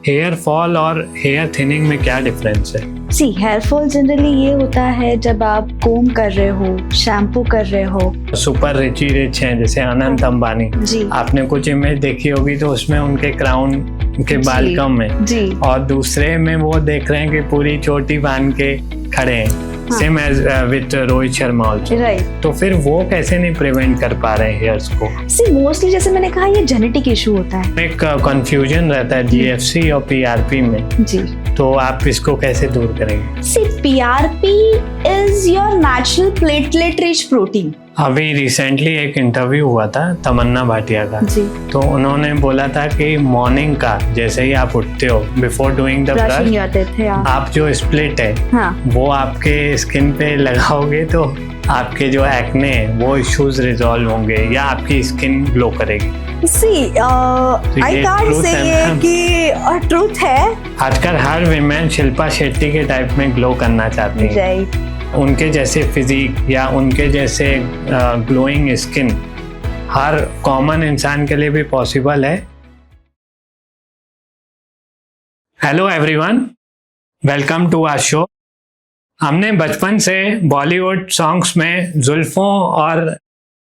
Hair fall और hair thinning में क्या डिफरेंस है? सी हेयर फॉल जनरली ये होता है जब आप कोम कर रहे हो, शैम्पू कर रहे हो। सुपर रिच हैं जैसे अनंत अंबानी जी, आपने कुछ इमेज देखी होगी तो उसमें उनके क्राउन के बाल कम है जी, और दूसरे में वो देख रहे हैं कि पूरी चोटी बांध के खड़े हैं, same age with Rohit Sharma also. Right. तो फिर वो कैसे नहीं प्रिवेंट कर पा रहे हैं हेयर्स को? सी मोस्टली जैसे मैंने कहा ये जेनेटिक इशू होता है। एक कंफ्यूजन रहता है जीएफसी और पीआरपी में, जी, तो आप इसको कैसे दूर करेंगे? See PRP is your natural platelet rich protein. अभी रिसेंटली एक इंटरव्यू हुआ था तमन्ना भाटिया का, जी, तो उन्होंने बोला था कि मॉर्निंग का जैसे ही आप उठते हो before doing the brushing brush, आते थे आप जो स्प्लिट है हाँ, वो आपके स्किन पे लगाओगे तो आपके जो एक्ने है वो इश्यूज रिजॉल्व होंगे या आपकी स्किन ग्लो करेगी। सी आई कांट truth से है, ये ma'am. कि ट्रूथ है। आजकल हर विमेन शिल्पा शेट्टी के टाइप में ग्लो करना चाहती है, राइट, उनके जैसे फिजिक या उनके जैसे ग्लोइंग स्किन हर कॉमन इंसान के लिए भी पॉसिबल है। Hello everyone, welcome to our show. हमने बचपन से बॉलीवुड सॉन्ग्स में जुल्फों और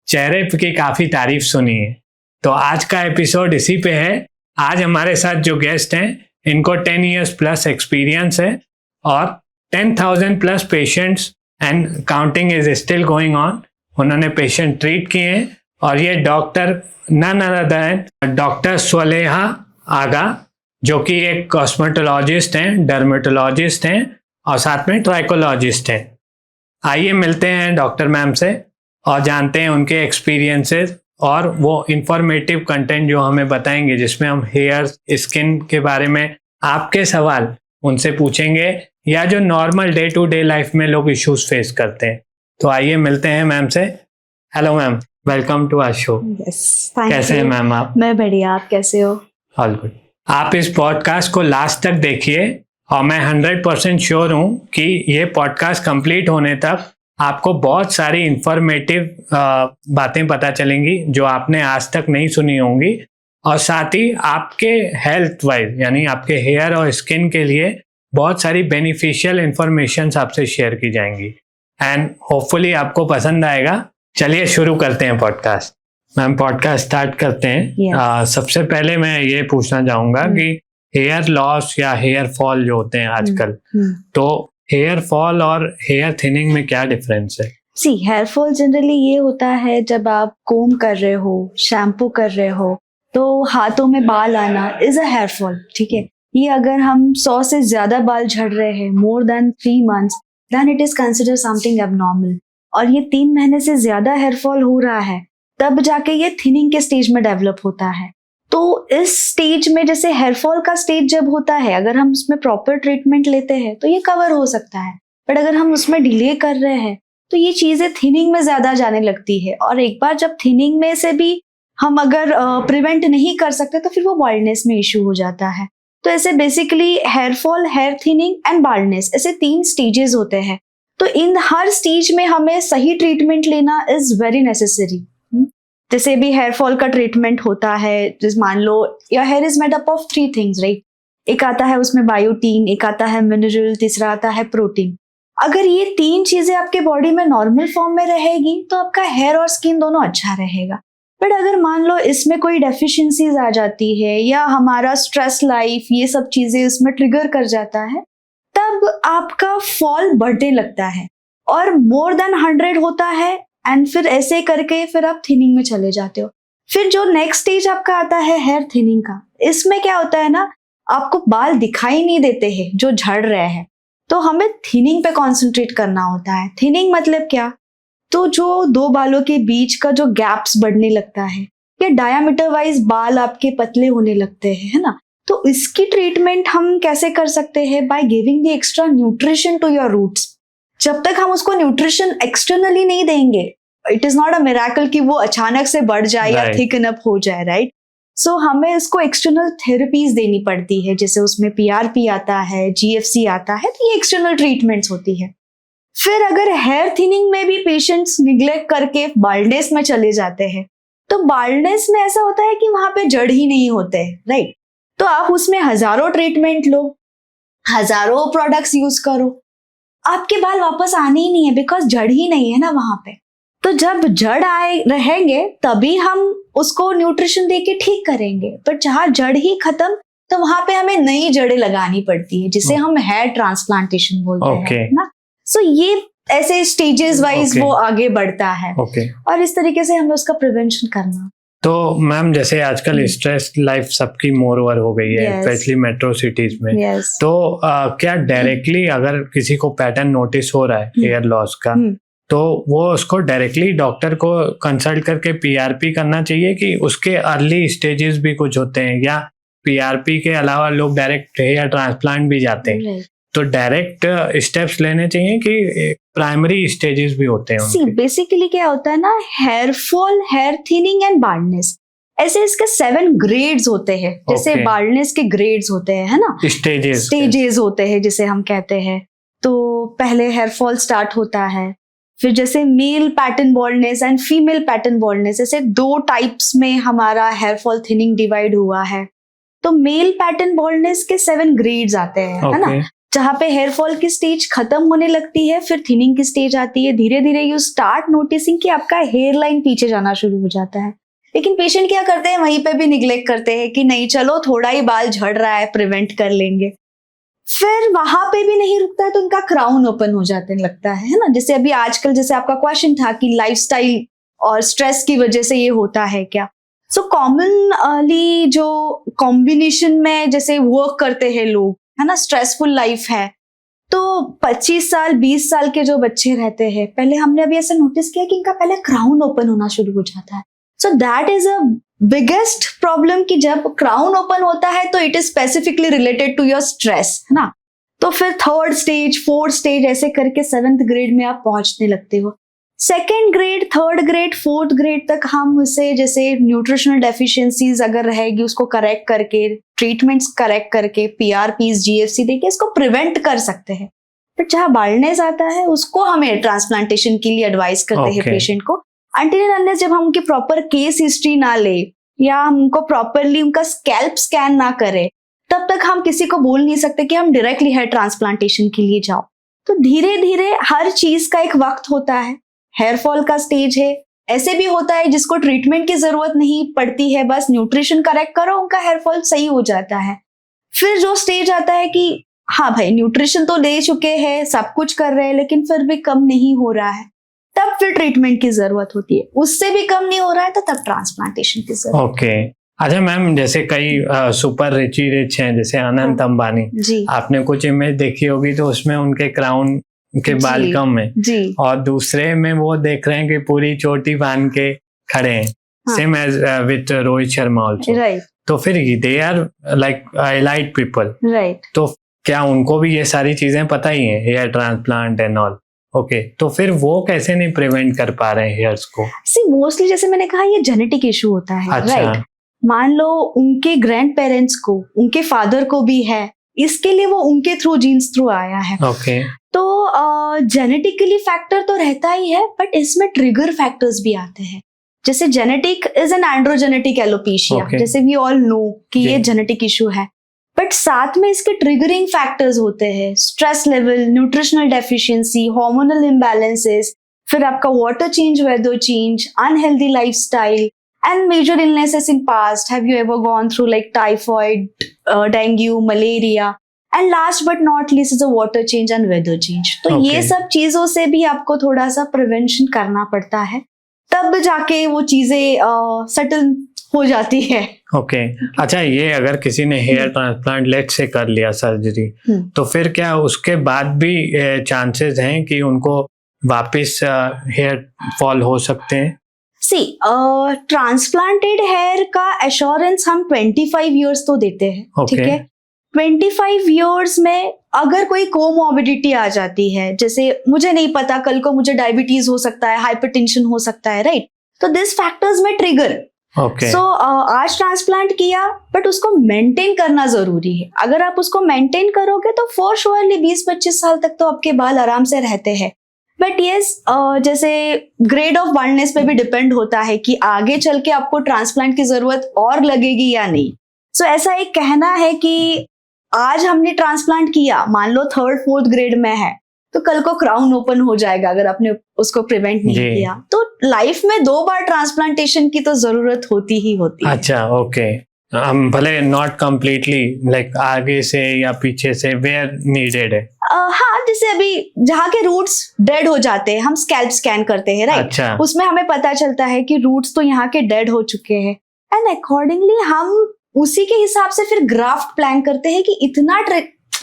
चेहरे की काफ़ी तारीफ सुनी है, तो आज का एपिसोड इसी पे है। आज हमारे साथ जो गेस्ट हैं इनको 10 इयर्स प्लस एक्सपीरियंस है और 10,000 plus patients and counting is still going on. उन्होंने पेशेंट ट्रीट किए हैं और ये doctor none other than doctor Swaleha Aga, जो कि एक कॉस्मेटोलॉजिस्ट हैं, डर्मेटोलॉजिस्ट हैं और साथ में ट्राइकोलॉजिस्ट हैं। आइए मिलते हैं डॉक्टर मैम से और जानते हैं उनके एक्सपीरियंसेस और वो इंफॉर्मेटिव कंटेंट जो हमें बताएंगे, जिसमें हम हेयर स्किन के बारे में आपके सवाल उनसे पूछेंगे या जो normal day to day life में लोग इश्यूज फेस करते हैं। तो आइए मिलते हैं मैम से। Hello ma'am, welcome to our show. Yes, thank you. कैसे हैं मैम आप? मैं बढ़िया, आप कैसे हो? All good. आप इस पॉडकास्ट को लास्ट तक देखिए और मैं 100% श्योर हूँ कि ये पॉडकास्ट कंप्लीट होने तक आपको बहुत सारी इंफॉर्मेटिव बातें पता चलेंगी जो आपने आज तक नहीं सुनी होंगी, और साथ ही आपके हेल्थ वाइज यानी आपके हेयर और स्किन के लिए बहुत सारी बेनिफिशियल इंफॉर्मेशन आपसे शेयर की जाएंगी एंड होपफुली आपको पसंद आएगा। चलिए शुरू करते हैं पॉडकास्ट। मैम पॉडकास्ट स्टार्ट करते हैं। Yes. सबसे पहले मैं ये पूछना चाहूँगा कि हेयर लॉस या हेयर फॉल जो होते हैं आजकल, तो हेयर फॉल और हेयर थिनिंग में क्या डिफरेंस है? सी हेयर फॉल जनरली ये होता है जब आप कोम कर रहे हो, शैम्पू कर रहे हो, तो हाथों में बाल आना इज अ हेयर फॉल। ठीक है, ये अगर हम 100 से ज्यादा बाल झड़ रहे हैं more than 3 months, then it is consider something abnormal. और ये 3 महीने से ज्यादा हेयर फॉल हो रहा है तब जाके ये थिनिंग के स्टेज में डेवलप होता है। तो इस स्टेज में जैसे हेयर फॉल का स्टेज जब होता है, अगर हम उसमें प्रॉपर ट्रीटमेंट लेते हैं तो ये कवर हो सकता है, बट अगर हम उसमें डिले कर रहे हैं तो ये चीजें थिनिंग में ज्यादा जाने लगती है। और एक बार जब थिनिंग में से भी हम अगर प्रिवेंट नहीं कर सकते तो फिर वो बाल्डनेस में इश्यू हो जाता है। तो ऐसे basically hair fall, hair thinning and baldness, ऐसे 3 स्टेजेस होते हैं। तो इन हर स्टेज में हमें सही ट्रीटमेंट लेना इज वेरी नेसेसरी। जैसे भी हेयर फॉल का ट्रीटमेंट होता है, जैसे मान लो your hair is made up of 3 things, right? एक आता है उसमें बायोटीन, एक आता है मिनरल, तीसरा आता है प्रोटीन। अगर ये 3 चीजें आपके बॉडी में नॉर्मल फॉर्म में रहेगी तो आपका हेयर और स्किन दोनों अच्छा रहेगा। बट अगर मान लो इसमें कोई डेफिशिएंसीज आ जाती है या हमारा स्ट्रेस लाइफ ये सब चीजें उसमें ट्रिगर कर जाता है, तब आपका फॉल बढ़ने लगता है और मोर देन 100 होता है एंड फिर ऐसे करके फिर आप थिनिंग में चले जाते हो। फिर जो नेक्स्ट स्टेज आपका आता है हेयर थिनिंग का, इसमें क्या होता है ना, आपको बाल दिखाई नहीं देते हैं जो झड़ रहे हैं, तो हमें थिनिंग पे कॉन्सेंट्रेट करना होता है। थिनिंग मतलब क्या, तो जो 2 बालों के बीच का जो गैप्स बढ़ने लगता है या डायामीटर वाइज बाल आपके पतले होने लगते हैं, है ना, तो इसकी ट्रीटमेंट हम कैसे कर सकते हैं? By giving the extra nutrition to your roots. जब तक हम उसको न्यूट्रिशन एक्सटर्नली नहीं देंगे, it is not a miracle कि वो अचानक से बढ़ जाए या थिकन अप हो जाए, राइट? सो हमें इसको एक्सटर्नल थेरेपीज देनी पड़ती है, जैसे उसमें पीआरपी आता है, जीएफसी आता है, तो ये एक्सटर्नल ट्रीटमेंट्स होती है। फिर अगर हेयर थिनिंग में भी पेशेंट्स निग्लेक्ट करके बाल्डनेस में चले जाते हैं, तो बाल्डनेस में ऐसा होता है कि वहां पे जड़ ही नहीं होते, राइट? तो आप उसमें हजारों ट्रीटमेंट लो, हजारों प्रोडक्ट्स यूज करो, आपके बाल वापस आने ही नहीं है, बिकॉज जड़ ही नहीं है ना वहां पे। तो जब जड़ आए रहेंगे तभी हम उसको न्यूट्रिशन दे के ठीक करेंगे, बट जहाँ जड़ ही खत्म तो वहां पे हमें नई जड़ें लगानी पड़ती है, जिसे हम हेयर ट्रांसप्लांटेशन बोलते हैं ना। सो ये ऐसे स्टेजेस वाइज वो आगे बढ़ता है, और इस तरीके से हमें उसका प्रिवेंशन करना। तो मैम जैसे आजकल स्ट्रेस लाइफ सबकी मोर ओवर हो गई है, स्पेशली मेट्रो सिटीज में, तो क्या डायरेक्टली अगर किसी को पैटर्न नोटिस हो रहा है हेयर लॉस का, तो वो उसको डायरेक्टली डॉक्टर को कंसल्ट करके पीआरपी करना चाहिए, कि उसके अर्ली स्टेजेस भी कुछ होते हैं, या पीआरपी के अलावा लोग डायरेक्ट हेयर ट्रांसप्लांट भी जाते हैं, तो डायरेक्ट स्टेप्स लेने चाहिए कि प्राइमरी स्टेजेस भी होते हैं उनके? बेसिकली क्या होता है ना, hair fall, hair thinning and baldness, ऐसे इसके 7 ग्रेड्स होते हैं, जैसे बाल्डनेस के ग्रेड्स होते हैं, है ना, स्टेजेस होते हैं जिसे हम कहते हैं। तो पहले हेयर फॉल स्टार्ट होता है, फिर जैसे male pattern baldness and female pattern baldness, ऐसे 2 टाइप्स में हमारा हेयर फॉल थिनिंग डिवाइड हुआ है। तो मेल पैटर्न बॉल्डनेस के 7 ग्रेड्स आते हैं, है ना, जहाँ पे हेयर फॉल की स्टेज खत्म होने लगती है, फिर थिनिंग की स्टेज आती है, धीरे धीरे यू स्टार्ट नोटिसिंग कि आपका हेयर लाइन पीछे जाना शुरू हो जाता है। लेकिन पेशेंट क्या करते हैं, वहीं पे भी निग्लेक्ट करते हैं कि नहीं चलो थोड़ा ही बाल झड़ रहा है, प्रिवेंट कर लेंगे। फिर वहां पे भी नहीं रुकता है तो उनका क्राउन ओपन हो जाने लगता है ना। जैसे अभी आजकल जैसे आपका क्वेश्चन था कि लाइफस्टाइल और स्ट्रेस की वजह से ये होता है क्या, सो कॉमनली जो कॉम्बिनेशन में जैसे वर्क करते हैं लोग, है ना, स्ट्रेसफुल लाइफ है, तो 25 साल 20 साल के जो बच्चे रहते हैं, पहले हमने अभी ऐसा नोटिस किया कि इनका पहले क्राउन ओपन होना शुरू हो जाता है। So that is a biggest problem कि जब क्राउन ओपन होता है तो it is specifically related to your stress, है ना। तो फिर 3rd स्टेज 4th स्टेज ऐसे करके 7th ग्रेड में आप पहुंचने लगते हो। 2nd grade 3rd grade 4th grade तक हम उसे जैसे न्यूट्रिशनल डेफिशिएंसीज अगर रहेगी उसको करेक्ट करके, ट्रीटमेंट्स करेक्ट करके, पीआरपीज जीएफसी देके इसको प्रिवेंट कर सकते हैं। बट जहाँ बाल्डनेस आता है उसको हमें ट्रांसप्लांटेशन के लिए एडवाइस करते हैं पेशेंट को, अनटिल एंड अनलेस जब हम उनकी प्रॉपर केस हिस्ट्री ना ले या हम उनको प्रॉपरली उनका स्कैल्प स्कैन ना करें, तब तक हम किसी को बोल नहीं सकते कि हम डायरेक्टली हेयर ट्रांसप्लांटेशन के लिए जाओ। तो धीरे धीरे हर चीज का एक वक्त होता है। हेयर फॉल का स्टेज है, ऐसे भी होता है जिसको ट्रीटमेंट की जरूरत नहीं पड़ती है, बस न्यूट्रिशन करेक्ट करो उनका हेयर फॉल सही हो जाता है। फिर जो स्टेज आता है कि हाँ भाई न्यूट्रिशन तो ले चुके हैं, सब कुछ कर रहे हैं, लेकिन फिर भी कम नहीं हो रहा है, तब फिर ट्रीटमेंट की जरूरत होती है। उससे भी कम नहीं हो रहा है तो तब ट्रांसप्लांटेशन की जरूरत। ओके अच्छा मैम, जैसे कई सुपर रिच हैं जैसे अनंत अंबानी, आपने कुछ इमेज देखी होगी तो उसमें उनके क्राउन के बाल कम है जी, और दूसरे में वो देख रहे हैं कि पूरी चोटी बांध के खड़े हैं, same age with Rohit Sharma also, right. तो फिर they are like elite people, right. तो क्या उनको भी ये सारी चीजें पता ही है, hair transplant and all? Okay तो फिर वो कैसे नहीं प्रिवेंट कर पा रहे हैं हेयर्स को? मोस्टली जैसे मैंने कहा ये जेनेटिक इशू होता है, राइट। मान लो उनके ग्रैंड पेरेंट्स को, उनके फादर को भी है, इसके लिए वो उनके थ्रू जीन्स थ्रू आया है। ओके तो जेनेटिकली फैक्टर तो रहता ही है, बट इसमें ट्रिगर फैक्टर्स भी आते हैं। जैसे genetic is an androgenetic alopecia, जैसे वी ऑल नो कि ये जेनेटिक इशू है, बट साथ में इसके ट्रिगरिंग फैक्टर्स होते हैं, stress level, nutritional deficiency, hormonal imbalances, फिर आपका water change, weather change, unhealthy lifestyle and major illnesses in past. Have you ever gone through like typhoid, dengue, malaria, and last but not least is a water change and weather change. तो ये सब चीजों से भी आपको थोड़ा सा prevention करना पड़ता है, तब जाके वो चीजें सेटल हो जाती है। ओके अच्छा, ये अगर किसी ने हेयर ट्रांसप्लांट लेट से कर लिया सर्जरी, तो फिर क्या उसके बाद भी चांसेस हैं कि उनको वापस हेयर फॉल हो सकते हैं? ट्रांसप्लांटेड हेयर का एश्योरेंस हम 25 ईयर्स तो देते हैं, ठीक है। 25 ईयर्स में अगर कोई कोमॉर्बिडिटी आ जाती है, जैसे मुझे नहीं पता कल को मुझे डायबिटीज हो सकता है, हाइपरटेंशन हो सकता है, राइट, तो दिस फैक्टर्स में ट्रिगर। सो आज ट्रांसप्लांट किया बट उसको मेंटेन करना जरूरी है। अगर आप उसको मेंटेन करोगे तो फॉर श्योरली 20-25 साल तक तो आपके बाल आराम से रहते हैं। बट यस जैसे ग्रेड ऑफ बाल्डनेस पे भी डिपेंड होता है कि आगे चल के आपको ट्रांसप्लांट की जरूरत और लगेगी या नहीं। सो ऐसा एक कहना है कि आज हमने ट्रांसप्लांट किया, मान लो 3rd 4th ग्रेड में है, तो कल को क्राउन ओपन हो जाएगा अगर आपने उसको प्रिवेंट नहीं जी। किया। तो लाइफ में 2 बार ट्रांसप्लांटेशन की तो जरूरत होती ही होती है। अच्छा, ओके। हम भले नॉट कम्प्लीटली लाइक आगे से या पीछे से, वेयर नीडेड है। हाँ, जैसे अभी जहाँ के रूट्स डेड हो जाते हैं, हम स्कैल्प स्कैन करते हैं, राइट? अच्छा, उसमें हमें पता चलता है कि रूट्स तो यहाँ के डेड हो चुके हैं, एंड अकॉर्डिंगली हम उसी के हिसाब से फिर ग्राफ्ट प्लान करते हैं कि इतना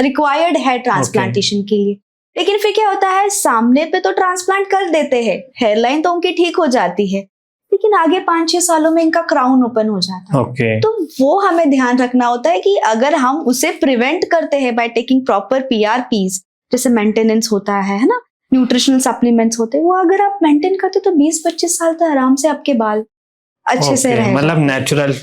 रिक्वायर्ड है ट्रांसप्लांटेशन के लिए। लेकिन फिर क्या होता है, सामने पे तो ट्रांसप्लांट कर देते हैं, हेयरलाइन तो उनकी ठीक हो जाती है, लेकिन आगे 5-6 सालों में इनका क्राउन ओपन हो जाता है। ओके। तो वो हमें ध्यान रखना होता है कि अगर हम उसे प्रिवेंट करते हैं बाय टेकिंग प्रॉपर PRPs, जैसे मेंटेनेंस होता है ना, न्यूट्रिशनल सप्लीमेंट्स होते हैं, वो अगर आप मेंटेन करते तो 20-25 साल तक आराम से आपके बाल अच्छे से रहेगा। मतलब नेचुरल,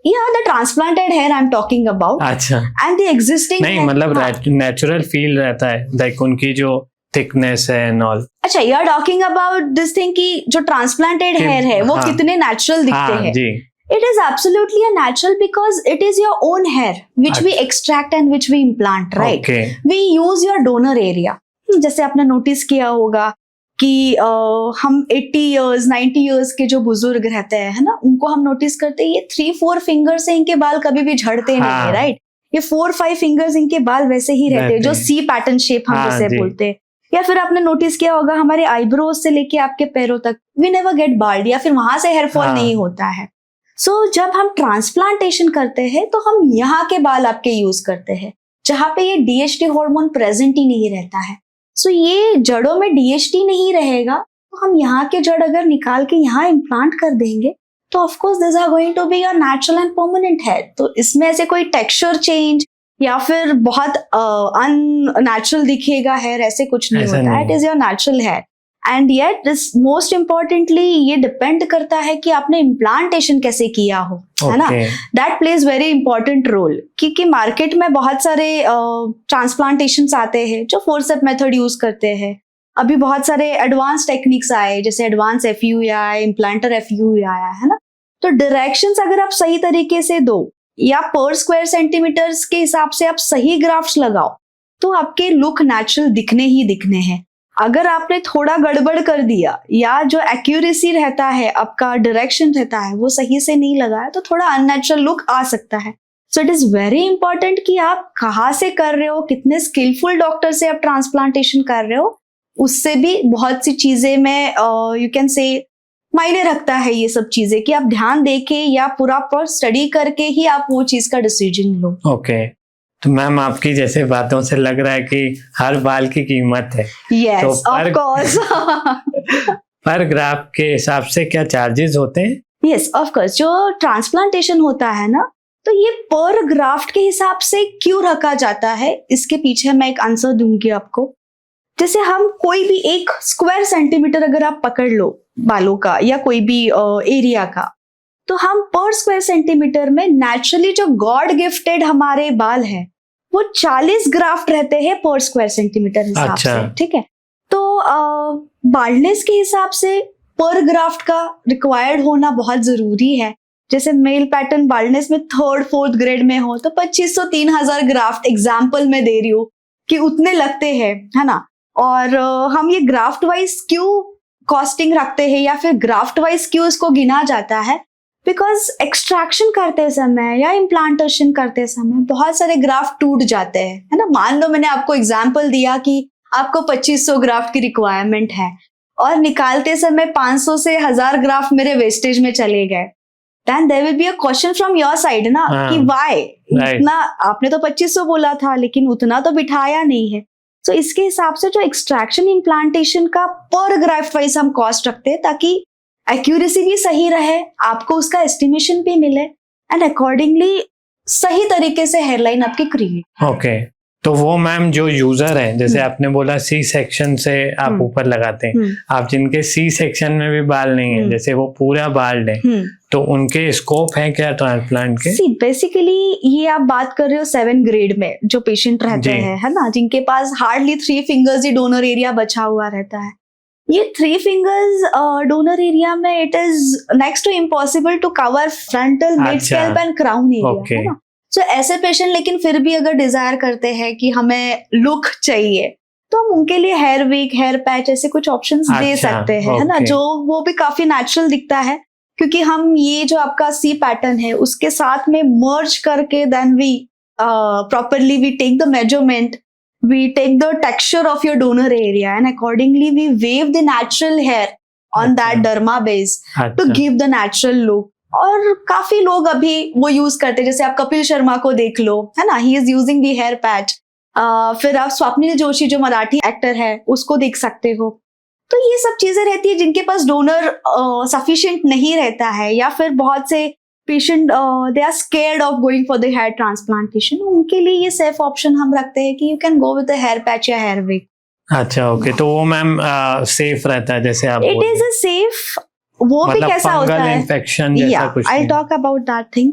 या the transplanted here I am talking about, अच्छा, एंड द एग्जिस्टिंग नहीं मतलब नेचुरल फील रहता है, लाइक उनकी जो थिकनेस है एंड ऑल। अच्छा, you are talking about this thing कि जो ट्रांसप्लांटेड हेयर है वो कितने नेचुरल दिखते हैं। जी, It is absolutely a natural because it is your own hair which we extract and which we implant, right? Okay. We use your donor area. जैसे आपने notice किया होगा कि हम 80 years 90 years के जो बुजुर्ग रहते हैं, है ना, उनको हम नोटिस करते हैं ये 3-4 फिंगर्स से इनके बाल कभी भी झड़ते नहीं है, राइट? ये 4-5 फिंगर्स इनके बाल वैसे ही रहते हैं, जो C पैटर्न शेप हम जैसे बोलते हैं। या फिर आपने नोटिस किया होगा हमारे आईब्रोज से लेके आपके पैरों तक वी नेवर गेट बाल्ड, या फिर वहां से हेयर फॉल नहीं होता है। सो जब हम ट्रांसप्लांटेशन करते हैं तो हम यहाँ के बाल आपके यूज करते हैं जहाँ पे ये DHT हार्मोन प्रेजेंट ही नहीं रहता है। सो ये जड़ों में DHT नहीं रहेगा, तो हम यहाँ के जड़ अगर निकाल के यहाँ इम्प्लांट कर देंगे तो of course this are going to be your natural and permanent hair. तो इसमें ऐसे कोई टेक्सचर चेंज या फिर बहुत अननेचुरल दिखेगा हेयर, ऐसे कुछ नहीं होता है। It is your natural hair, and yet this most importantly ये डिपेंड करता है कि आपने इम्प्लांटेशन कैसे किया हो, है ना, that plays very important role. क्योंकि मार्केट में बहुत सारे ट्रांसप्लांटेशन आते हैं जो फोर्सेप मेथड यूज करते हैं। अभी बहुत सारे एडवांस टेक्निक्स आए, जैसे एडवांस FUE आया, इम्प्लांटर FUE आया, है ना। तो डायरेक्शंस अगर आप सही तरीके से दो या पर स्क्वायर सेंटीमीटर्स के हिसाब से आप सही ग्राफ्ट्स लगाओ तो आपके लुक नेचुरल दिखने ही दिखने हैं। अगर आपने थोड़ा गड़बड़ कर दिया या जो एक्यूरेसी रहता है, आपका डायरेक्शन रहता है, वो सही से नहीं लगाया तो थोड़ा अननेचुरल लुक आ सकता है। So it is very important कि आप कहाँ से कर रहे हो, कितने स्किलफुल डॉक्टर से आप ट्रांसप्लांटेशन कर रहे हो, उससे भी बहुत सी चीजें में यू कैन से मायने रखता है। ये सब चीजें कि आप ध्यान देके या पूरा पर स्टडी करके ही आप वो चीज का डिसीजन लो। ओके, तो मैम आपकी जैसे बातों से लग रहा है कि हर बाल की कीमत है। Yes, of course. पर ग्राफ के हिसाब से क्या चार्जेस होते हैं? Yes, of course. जो ट्रांसप्लांटेशन होता है ना, तो ये पर ग्राफ्ट के हिसाब से क्यों रखा जाता है, इसके पीछे मैं एक आंसर दूंगी आपको। जैसे हम कोई भी एक स्क्वायर सेंटीमीटर अगर आप पकड़ लो बालों का या कोई भी एरिया का, तो हम पर स्क्वायर सेंटीमीटर में नेचुरली जो गॉड गिफ्टेड हमारे बाल है वो 40 ग्राफ्ट रहते हैं पर स्क्वायर सेंटीमीटर हिसाब से, ठीक है। तो बाल्डनेस के हिसाब से पर ग्राफ्ट का रिक्वायर्ड होना बहुत जरूरी है। जैसे मेल पैटर्न बाल्डनेस में 3rd 4th ग्रेड में हो तो 2500-3000 ग्राफ्ट एग्जाम्पल में दे रही हूँ कि उतने लगते हैं, है ना। और हम ये ग्राफ्ट वाइज क्यों कॉस्टिंग रखते हैं या फिर ग्राफ्ट वाइज क्यों इसको गिना जाता है, बिकॉज एक्सट्रैक्शन करते समय या इम्प्लांटेशन करते समय बहुत सारे ग्राफ्ट टूट जाते हैं, है ना। मान लो मैंने आपको एग्जांपल दिया कि आपको 2500 ग्राफ्ट की रिक्वायरमेंट है और निकालते समय 500 से 1000 ग्राफ्ट मेरे वेस्टेज में चले गए, then there will be a question from your side ना कि व्हाई इतना, आपने तो 2500 बोला था लेकिन उतना तो बिठाया नहीं है। तो इसके हिसाब से जो एक्सट्रैक्शन इम्प्लांटेशन का पर ग्राफ्ट वाइज हम कॉस्ट रखते हैं ताकि एक्यूरेसी भी सही रहे, आपको उसका एस्टिमेशन भी मिले एंड अकॉर्डिंगली सही तरीके से हेयरलाइन आपकी क्रिएट। ओके, तो वो मैम जो यूजर है, जैसे आपने बोला C सेक्शन से आप ऊपर लगाते हैं, आप जिनके C सेक्शन में भी बाल नहीं है, जैसे वो पूरा बाल्ड है, तो उनके स्कोप है क्या ट्रांसप्लांट के? सी बेसिकली ये आप बात कर रहे हो 7 ग्रेड में जो पेशेंट रहते हैं, है ना, जिनके पास हार्डली 3 फिंगर्स ही डोनर एरिया बचा हुआ रहता है। ये 3 फिंगर्स डोनर एरिया में it is next to impossible to cover frontal, mid अच्छा, scalp and crown area, okay. है ना। सो ऐसे पेशेंट लेकिन फिर भी अगर डिजायर करते हैं कि हमें लुक चाहिए, तो हम उनके लिए हेयर विग, हेयर पैच ऐसे कुछ ऑप्शंस दे अच्छा, सकते हैं, है ना, ओके। जो वो भी काफी नेचुरल दिखता है, क्योंकि हम ये जो आपका सी पैटर्न है उसके साथ में मर्ज करके then we properly we take the measurement, we take the texture of your donor area and accordingly we wave the natural hair on that अच्छा, derma base to अच्छा, give the natural look. और काफी लोग अभी वो use करते हैं, जैसे आप कपिल शर्मा को देख लो, है ना, he is using the hair patch. फिर आप स्वप्निल जोशी जो मराठी एक्टर है उसको देख सकते हो। तो ये सब चीजें रहती है जिनके पास डोनर सफिशिएंट नहीं रहता है, या फिर बहुत से patient they are scared of going for the hair transplantation, उनके लिए ये सेफ ऑप्शन हम रखते हैं कि you can go with hair patch या हेयर विग। अच्छा, ओके। तो वो मैम सेफ रहता है जैसे आप इट इज अ सेफ, वो भी मतलब कैसा होता फंगल है, इन्फेक्शन जैसा कुछ आई नहीं? Talk about that thing.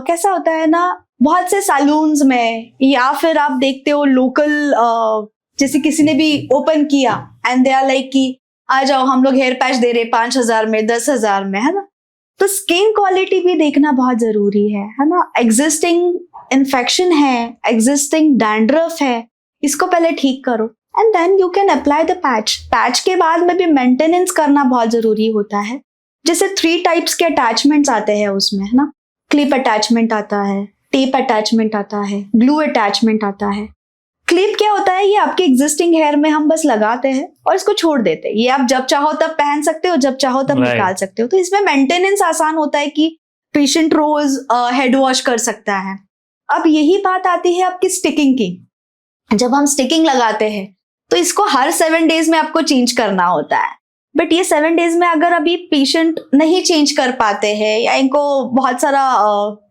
कैसा होता है ना, बहुत से सैलून्स में या फिर आप देखते हो लोकल, जैसे किसी ने भी ओपन किया एंड दे आर लाइक कि आ जाओ हम लोग हेयर पैच दे रहे 5,000 में, 10,000 में, है ना। तो स्किन क्वालिटी भी देखना बहुत जरूरी है ना। एग्जिस्टिंग इन्फेक्शन है, एग्जिस्टिंग डैंड्रफ है, इसको पहले ठीक करो and then you can apply the patch. Patch के बाद में भी मेंटेनेंस करना बहुत जरूरी होता है। जैसे 3 टाइप्स के अटैचमेंट्स आते हैं उसमें, है ना। क्लिप अटैचमेंट आता है, टेप अटैचमेंट आता है, ग्लू अटैचमेंट आता है। क्लिप क्या होता है, ये आपके एग्जिस्टिंग हेयर में हम बस लगाते हैं और इसको छोड़ देते हैं। ये आप जब चाहो तब पहन सकते हो, जब चाहो तब Right. निकाल सकते हो। तो इसमें मेंटेनेंस आसान होता है कि पेशेंट रोज हेड वॉश कर सकता है। अब यही बात आती है आपकी स्टिकिंग की। जब हम स्टिकिंग लगाते हैं तो इसको हर 7 डेज में आपको चेंज करना होता है, बट ये 7 डेज में अगर अभी पेशेंट नहीं चेंज कर पाते हैं या इनको बहुत सारा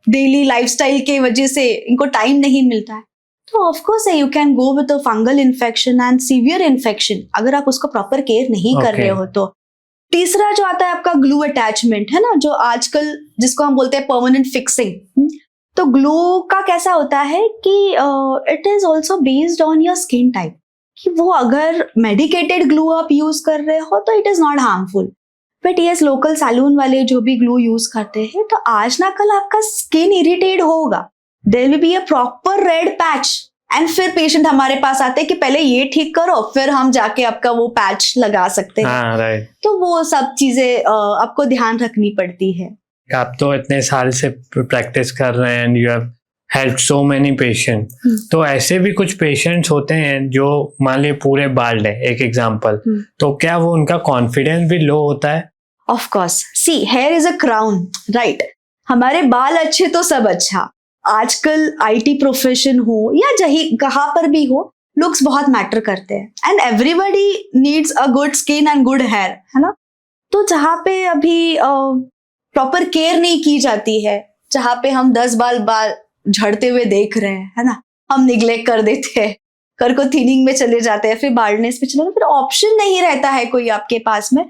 डेली लाइफस्टाइल के वजह से इनको टाइम नहीं मिलता है, तो of course you can go with a fungal infection and severe infection अगर आप उसको प्रॉपर केयर नहीं कर रहे हो तो। तीसरा जो आता है आपका ग्लू अटैचमेंट, है ना, जो आजकल जिसको हम बोलते हैं परमानेंट फिक्सिंग। तो ग्लू का कैसा होता है कि it is also based on your skin type, कि वो अगर मेडिकेटेड ग्लू आप यूज कर रहे हो तो it is not harmful, but yes local salon वाले जो भी ग्लू यूज करते हैं, तो आज ना कल आपका स्किन इरिटेट होगा, there will be a proper red patch and फिर पेशेंट हमारे पास आते हैं कि पहले ये ठीक करो फिर हम जाके आपका वो पैच लगा सकते हैं। हाँ, राइट। तो वो सब चीजें आपको ध्यान रखनी पड़ती है। आप तो इतने साल से प्रैक्टिस कर रहे हैं and you have help so many patient. तो ऐसे भी कुछ पेशेंट्स होते हैं जो मान लीजिए पूरे बाल्ड है, एक एग्जांपल, तो क्या वो उनका कॉन्फिडेंस भी लो होता है? Of course, see hair is a crown, right. हमारे बाल अच्छे तो सब अच्छा। आजकल आईटी प्रोफेशन हो या कहाँ पर भी हो, लुक्स बहुत मैटर करते हैं and everybody needs a good skin and good hair, है ना। तो जहाँ पे अभी प्रॉपर केयर नहीं की जाती है, जहाँ पे हम 10 बाल झड़ते हुए देख रहे हैं, है ना, हम निग्लेक्ट कर देते हैं, कर को थिनिंग में चले जाते हैं, फिर बाल्डनेस पे चले जाते हैं, फिर ऑप्शन नहीं रहता है कोई आपके पास में।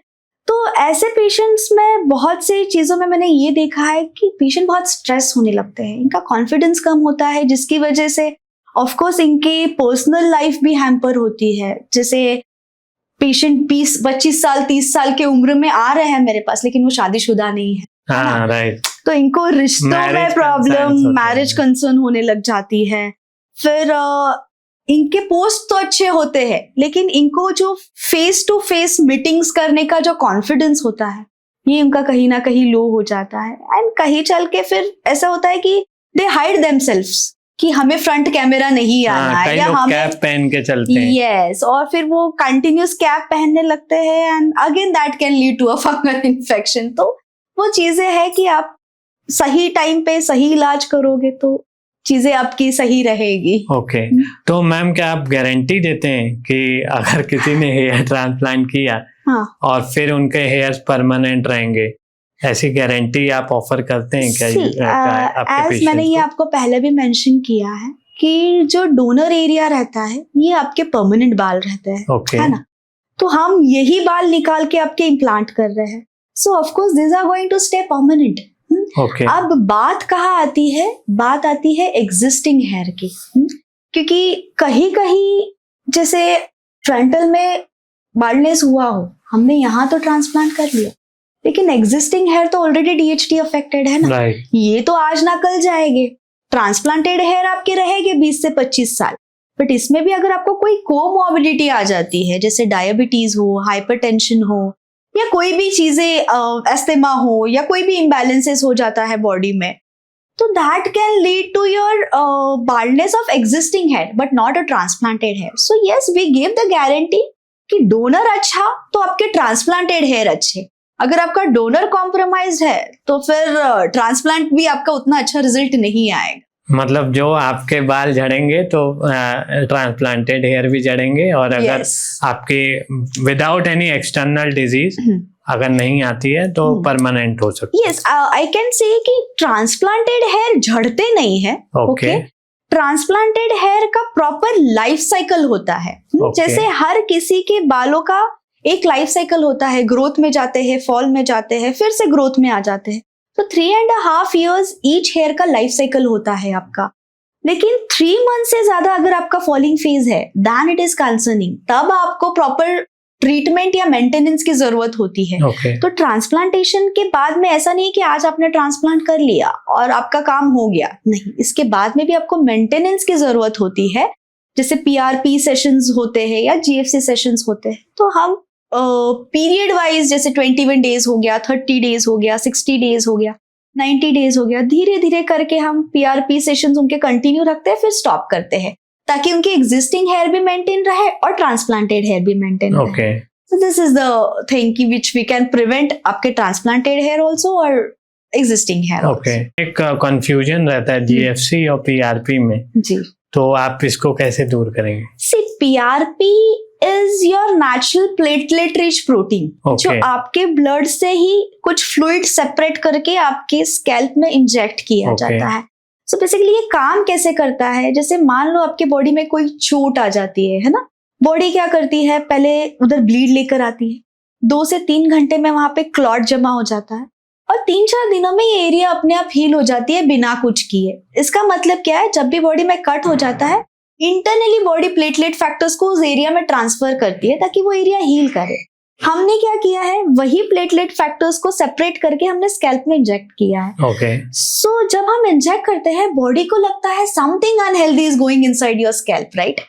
तो ऐसे पेशेंट्स में बहुत सी चीजों में मैंने ये देखा है कि पेशेंट बहुत स्ट्रेस होने लगते हैं, इनका कॉन्फिडेंस कम होता है, जिसकी वजह से ऑफ कोर्स इनके पर्सनल लाइफ भी हैम्पर होती है। जैसे पेशेंट 20-25 साल 30 साल के उम्र में आ रहे हैं मेरे पास, लेकिन वो शादीशुदा नहीं है, हाँ, राइट। तो इनको रिश्तों में Marriage प्रॉब्लम, concerns होते मैरिज हैं। कंसर्न होने लग जाती है। फिर इनके पोस्ट तो अच्छे होते हैं, लेकिन इनको जो फेस टू फेस मीटिंग्स करने का जो कॉन्फिडेंस होता है, ये उनका कहीं ना कहीं लो हो जाता है एंड कहीं चल के फिर ऐसा होता है कि दे हाइड देमसेल्व्स कि हमें फ्रंट कैमरा नहीं आना हाँ, है, कई या लोग हमें कैप पहन के चलते हैं। यस, और फिर वो कंटिन्यूस कैप पहनने लगते हैं and again that can lead to a fungal infection. तो वो चीजें हैं कि आप सही टाइम पे सही इलाज करोगे तो चीजें आपकी सही रहेगी। ओके, तो मैम क्या आप गारंटी देते हैं कि अगर किसी ने हेयर ट्रांसप्लांट किया हाँ, और फिर उनके हेयर्स परमानेंट रहेंगे, ऐसी गारंटी आप ऑफर करते हैं क्या आपके एज पेशेंट्स मैंने ये को? आपको पहले भी मेंशन किया है कि जो डोनर एरिया रहता है ये आपके परमानेंट बाल रहते हैं, ओके, है ना। तो हम यही बाल निकाल के आपके इम्प्लांट कर रहे हैं, so of course this are going to stay permanent. Okay. अब बात कहाँ आती है, बात आती है एग्जिस्टिंग हेयर की। क्योंकि कहीं कहीं जैसे फ्रंटल में बाल्डनेस हुआ हो, हमने यहाँ तो ट्रांसप्लांट कर लिया, लेकिन एग्जिस्टिंग हेयर तो ऑलरेडी डीएचटी अफेक्टेड है ना, राइट। ये तो आज ना कल जाएंगे। ट्रांसप्लांटेड हेयर आपके रहेंगे 20 से 25 साल, बट इसमें भी अगर आपको कोई कोमॉर्बिडिटी आ जाती है, जैसे डायबिटीज हो, हाइपरटेंशन हो, या कोई भी चीजें एस्थमा हो, या कोई भी इम्बैलेंसेस हो जाता है बॉडी में, तो that can lead to your baldness of existing hair but not a transplanted hair. So yes, we give the guarantee कि डोनर अच्छा तो आपके ट्रांसप्लांटेड हेयर अच्छे। अगर आपका डोनर कॉम्प्रोमाइज्ड है तो फिर ट्रांसप्लांट भी आपका उतना अच्छा रिजल्ट नहीं आएगा। मतलब जो आपके बाल झड़ेंगे तो ट्रांसप्लांटेड हेयर भी झड़ेंगे, और अगर Yes. आपके विदाउट एनी एक्सटर्नल डिजीज अगर नहीं आती है तो परमानेंट हो सकती है। यस, आई कैन से कि ट्रांसप्लांटेड हेयर झड़ते नहीं है। ओके। ट्रांसप्लांटेड हेयर का प्रॉपर लाइफ साइकिल होता है। Okay. जैसे हर किसी के बालों का एक लाइफ साइकिल होता है, ग्रोथ में जाते हैं, फॉल में जाते हैं, फिर से ग्रोथ में आ जाते हैं। तो 3.5 years ईच हेयर का लाइफ साइकिल होता है आपका। लेकिन 3 months से ज्यादा अगर आपका फॉलिंग फेज है, दैन इट इज कंसर्निंग। तब आपको प्रॉपर ट्रीटमेंट या मेंटेनेंस की जरूरत होती है। ओके। तो ट्रांसप्लांटेशन के बाद में ऐसा नहीं कि आज आपने ट्रांसप्लांट कर लिया और आपका काम हो गया, नहीं, इसके बाद में भी आपको मेंटेनेंस की जरूरत होती है। जैसे पीआरपी सेशंस होते हैं या जीएफसी सेशंस होते हैं, तो हम पीरियड वाइज, जैसे 21 days हो गया, 30 days हो गया, 60 days हो गया, 90 days हो गया, धीरे धीरे करके हम पीआरपी सेशंस उनके कंटिन्यू रखते हैं, फिर स्टॉप करते हैं, ताकि उनके एग्जिस्टिंग हेयर भी मेंटेन रहे और ट्रांसप्लांटेड हेयर भी मेंटेन रहे। Okay. So this is the thing कि which we can prevent आपके transplanted hair also और existing hair also. ओके। एक कंफ्यूजन रहता है जीएफसी और पीआरपी में, जी। तो आप इसको कैसे दूर करेंगे? See, PRP is your natural platelet rich protein, Okay. जो आपके ब्लड से ही कुछ फ्लूइड सेपरेट करके आपके स्कैल्प में इंजेक्ट किया Okay. जाता है। सो बेसिकली ये काम कैसे करता है, जैसे मान लो आपके बॉडी में कोई चोट आ जाती है ना, बॉडी क्या करती है, पहले उधर ब्लीड लेकर आती है, 2 से 3 घंटे में वहां पे क्लॉट जमा हो जाता है, और 3-4 दिनों में ये एरिया अपने आप हील हो जाती है बिना कुछ किए। इसका मतलब क्या है, जब भी बॉडी में कट हो जाता है, इंटरनली बॉडी प्लेटलेट फैक्टर्स को उस एरिया में ट्रांसफर करती है ताकि वो एरिया हील करे। हमने क्या किया है, वही प्लेटलेट फैक्टर्स को सेपरेट करके हमने स्कैल्प में इंजेक्ट किया है। ओके। सो जब हम इंजेक्ट करते हैं, बॉडी को लगता है something unhealthy is going inside your scalp, right?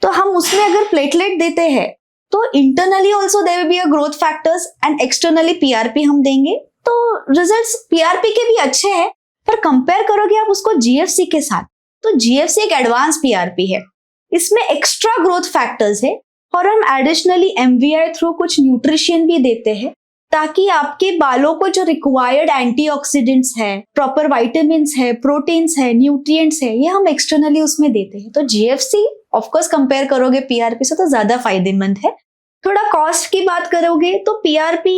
तो हम उसमें अगर प्लेटलेट देते हैं तो internally also there will be a growth factors and externally PRP हम देंगे, तो रिजल्ट्स पीआरपी के भी अच्छे हैं। पर कंपेयर करोगे आप उसको जीएफसी के साथ, तो जीएफसी एक एडवांस पीआरपी है, इसमें एक्स्ट्रा ग्रोथ फैक्टर्स है, और हम एडिशनली एमवीआई थ्रू कुछ न्यूट्रिशन भी देते हैं, ताकि आपके बालों को जो रिक्वायर्ड एंटीऑक्सीडेंट्स है, प्रॉपर विटामिन्स है, प्रोटीन्स है, न्यूट्रिएंट्स है, ये हम एक्सटर्नली उसमें देते हैं। तो जीएफसी ऑफकोर्स कंपेयर करोगे पीआरपी से तो ज्यादा फायदेमंद है। थोड़ा कॉस्ट की बात करोगे तो पीआरपी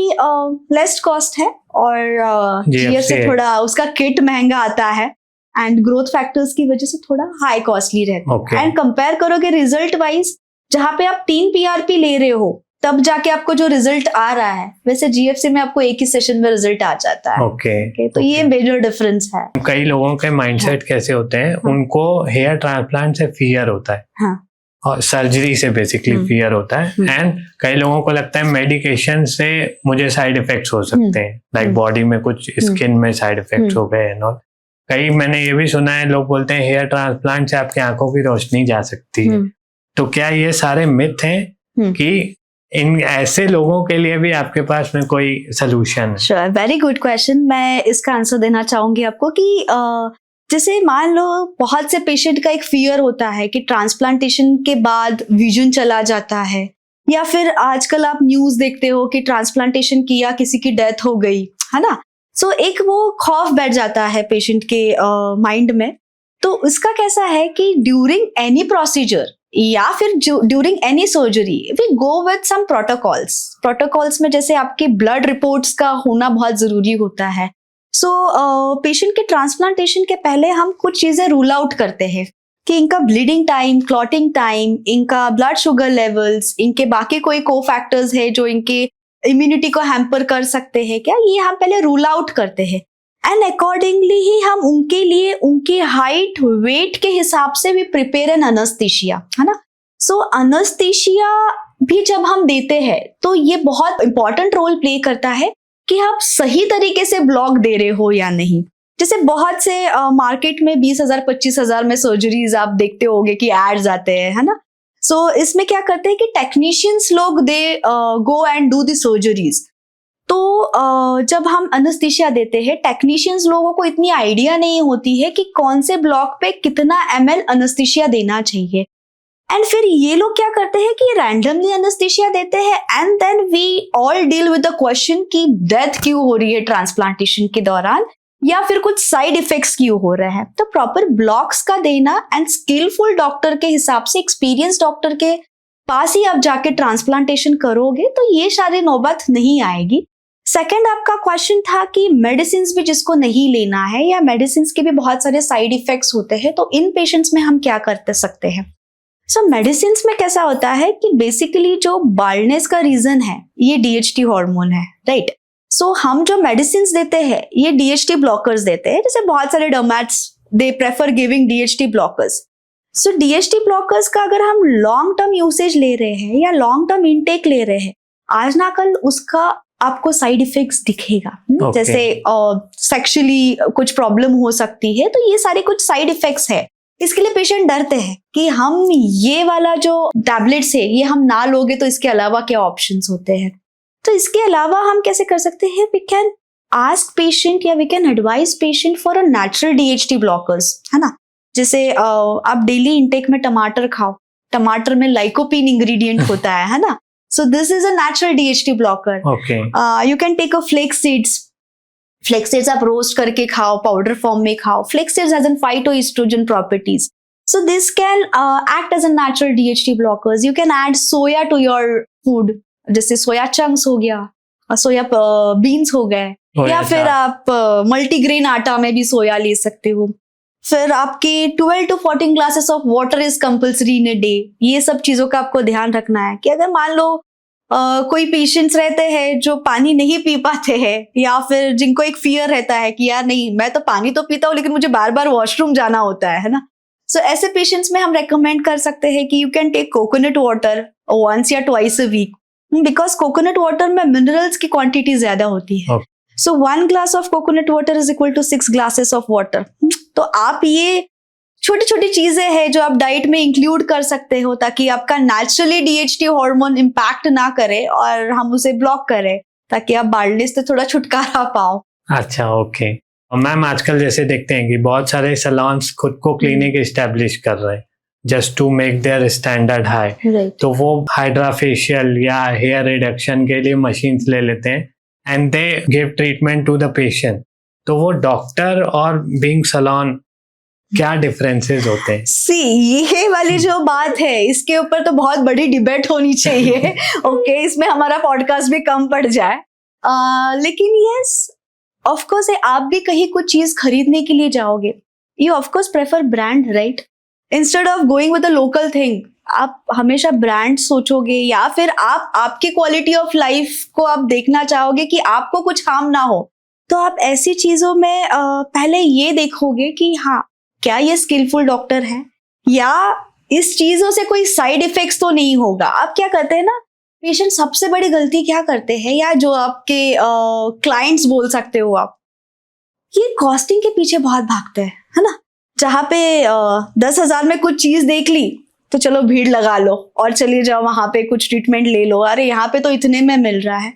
लेस कॉस्ट है, और जीएफसी थोड़ा उसका किट महंगा आता है, एंड ग्रोथ फैक्टर्स की वजह से थोड़ा हाई कॉस्टली रहता है। एंड कंपेयर करोगे रिजल्ट वाइज, जहां पे आप 3 पीआरपी ले रहे हो तब जाके आपको जो रिजल्ट आ रहा है, वैसे जीएफसी में आपको एक ही सेशन में रिजल्ट आ जाता है। ओके। तो ये मेजर डिफरेंस है। कई लोगों के माइंडसेट कैसे होते हैं, उनको हेयर ट्रांसप्लांट से फियर होता है, हाँ। और सर्जरी से बेसिकली फियर होता है, एंड कई लोगों को लगता है मेडिकेशन से मुझे साइड इफेक्ट्स हो सकते हैं, लाइक बॉडी में कुछ स्किन में साइड इफेक्ट्स हो गए एंड ऑल। कई मैंने ये भी सुना है, लोग बोलते हैं हेयर ट्रांसप्लांट से आपकी आंखों की रोशनी जा सकती है। तो क्या ये सारे मिथ हैं कि इन ऐसे लोगों के लिए भी आपके पास में कोई सोल्यूशन है? Sure, very good question. मैं इसका आंसर देना चाहूंगी आपको कि जैसे मान लो बहुत से पेशेंट का एक फियर होता है कि ट्रांसप्लांटेशन के बाद विजन चला जाता है, या फिर आजकल आप न्यूज देखते हो कि ट्रांसप्लांटेशन किया, किसी की डेथ हो गई, है ना। सो एक वो खौफ बैठ जाता है पेशेंट के माइंड में। तो उसका कैसा है कि ड्यूरिंग एनी प्रोसीजर या फिर during any surgery we go with some protocols में जैसे आपके ब्लड रिपोर्ट्स का होना बहुत जरूरी होता है। सो पेशेंट के ट्रांसप्लांटेशन के पहले हम कुछ चीजें रूल आउट करते हैं कि इनका ब्लीडिंग टाइम, क्लॉटिंग टाइम, इनका ब्लड शुगर लेवल्स, इनके बाकी कोई को फैक्टर्स है जो इनके इम्यूनिटी को हैम्पर कर सकते हैं क्या, ये हम पहले रूल आउट करते हैं, एंड अकॉर्डिंगली ही हम उनके लिए उनकी हाइट वेट के हिसाब से भी प्रिपेयर एन अनस्थीशिया, है ना। सो अनस्थीशिया भी जब हम देते हैं तो ये बहुत इंपॉर्टेंट रोल प्ले करता है कि आप सही तरीके से ब्लॉक दे रहे हो या नहीं। जैसे बहुत से मार्केट में 20,000 25,000 में सर्जरीज आप देखते होगे कि एड्स आते हैं, है ना। सो इसमें क्या करते हैं कि टेक्नीशियंस लोग they go and do the surgeries. तो जब हम एनेस्थीसिया देते हैं, टेक्नीशियंस लोगों को इतनी आइडिया नहीं होती है कि कौन से ब्लॉक पे कितना ml एनेस्थीसिया देना चाहिए। एंड फिर ये लोग क्या करते हैं कि रैंडमली एनेस्थीसिया देते हैं and then we all deal with the question कि डेथ क्यों हो रही है ट्रांसप्लांटेशन के दौरान, या फिर कुछ साइड इफेक्ट्स क्यों हो रहे हैं। तो प्रॉपर ब्लॉक्स का देना एंड स्किलफुल डॉक्टर के हिसाब से, एक्सपीरियंस डॉक्टर के पास ही आप जाके ट्रांसप्लांटेशन करोगे तो ये सारी नौबत नहीं आएगी। सेकंड आपका क्वेश्चन था कि मेडिसिन भी जिसको नहीं लेना है या मेडिसिन के भी बहुत सारे साइड इफेक्ट्स होते हैं, तो इन पेशेंट्स में हम क्या कर सकते हैं। सो मेडिसिन में कैसा होता है कि बेसिकली जो बाल्डनेस का रीजन है ये DHT हार्मोन है, राइट। सो हम जो मेडिसिन देते हैं ये DHT ब्लॉकर्स देते हैं। जैसे बहुत सारे dermats they prefer giving DHT blockers. So DHT blockers का अगर हम लॉन्ग टर्म यूसेज ले रहे हैं या लॉन्ग टर्म इनटेक ले रहे हैं, आज ना कल उसका आपको साइड इफेक्ट्स दिखेगा। Okay. जैसे सेक्सुअली कुछ प्रॉब्लम हो सकती है, तो ये सारे कुछ साइड इफेक्ट्स है। इसके लिए पेशेंट डरते हैं कि हम ये वाला जो टैबलेट्स है ये हम ना लोगे तो इसके अलावा क्या ऑप्शंस होते हैं। तो इसके अलावा हम कैसे कर सकते हैं, वी कैन आस्क पेशेंट या we can advise patient for a natural DHT blockers, है ना। जैसे आप डेली इंटेक में टमाटर खाओ, टमाटर में लाइकोपीन इंग्रेडिएंट होता है ना। So this is a natural DHT blocker. Okay. You can take a flax seeds. Flax seeds आप रोस्ट करके खाओ, पाउडर फॉर्म में खाओ। Flax seeds has phytoestrogen properties. So this can act as a natural DHT blockers. You can add soya to your food. जैसे soya chunks हो गया, सोया beans हो गए, या फिर आप मल्टीग्रेन आटा में भी सोया ले सकते हो। फिर आपके 12 to 14 glasses of water is compulsory in a day. ये सब चीजों का आपको ध्यान रखना है कि अगर मान लो कोई पेशेंट्स रहते हैं जो पानी नहीं पी पाते हैं, या फिर जिनको एक फियर रहता है कि यार नहीं मैं तो पानी तो पीता हूँ लेकिन मुझे बार बार वॉशरूम जाना होता है ना। सो ऐसे पेशेंट्स में हम रेकमेंड कर सकते हैं कि you can take coconut water once या twice a week, because coconut water में मिनरल्स की क्वांटिटी ज्यादा होती है। So 1 glass of coconut water is equal to 6 glasses of water. तो आप ये छोटी छोटी चीजें हैं जो आप डाइट में इंक्लूड कर सकते हो ताकि आपका नेचुरली DHT हार्मोन इम्पैक्ट ना करे और हम उसे ब्लॉक करें, ताकि आप बाल्डनेस से थोड़ा छुटकारा पाओ। अच्छा, ओके। मैम आजकल जैसे देखते हैं कि बहुत सारे सैलून्स खुद को क्लिनिक एस्टेब्लिश कर रहे हैं just to make their standard high. तो वो हाइड्रा फेशियल या हेयर रिडक्शन के लिए मशीन्स ले लेते हैं and they give treatment to the patient. तो वो डॉक्टर और बीइंग सैलून क्या डिफरेंसेस होते हैं? सी ये वाली जो बात है इसके ऊपर तो बहुत बड़ी डिबेट होनी चाहिए। ओके, इसमें हमारा पॉडकास्ट भी कम पड़ जाए। लेकिन यस, ऑफ कोर्स आप भी कहीं कुछ चीज खरीदने के लिए जाओगे, you of course prefer brand, right, instead of going with a local thing. आप हमेशा ब्रांड सोचोगे, या फिर आप आपकी क्वालिटी ऑफ लाइफ को आप देखना चाहोगे कि आपको कुछ हार्म ना हो। तो आप ऐसी चीजों में पहले ये देखोगे कि हाँ क्या ये स्किलफुल डॉक्टर है, या इस चीजों से कोई साइड इफेक्ट्स तो नहीं होगा। आप क्या करते हैं ना, पेशेंट सबसे बड़ी गलती क्या करते हैं, या जो आपके क्लाइंट्स बोल सकते हो आप, ये कॉस्टिंग के पीछे बहुत भागते हैं, है ना। जहाँ पे 10,000 में कुछ चीज देख ली तो चलो भीड़ लगा लो और चलिए जाओ वहां पे कुछ ट्रीटमेंट ले लो, अरे यहाँ पे तो इतने में मिल रहा है।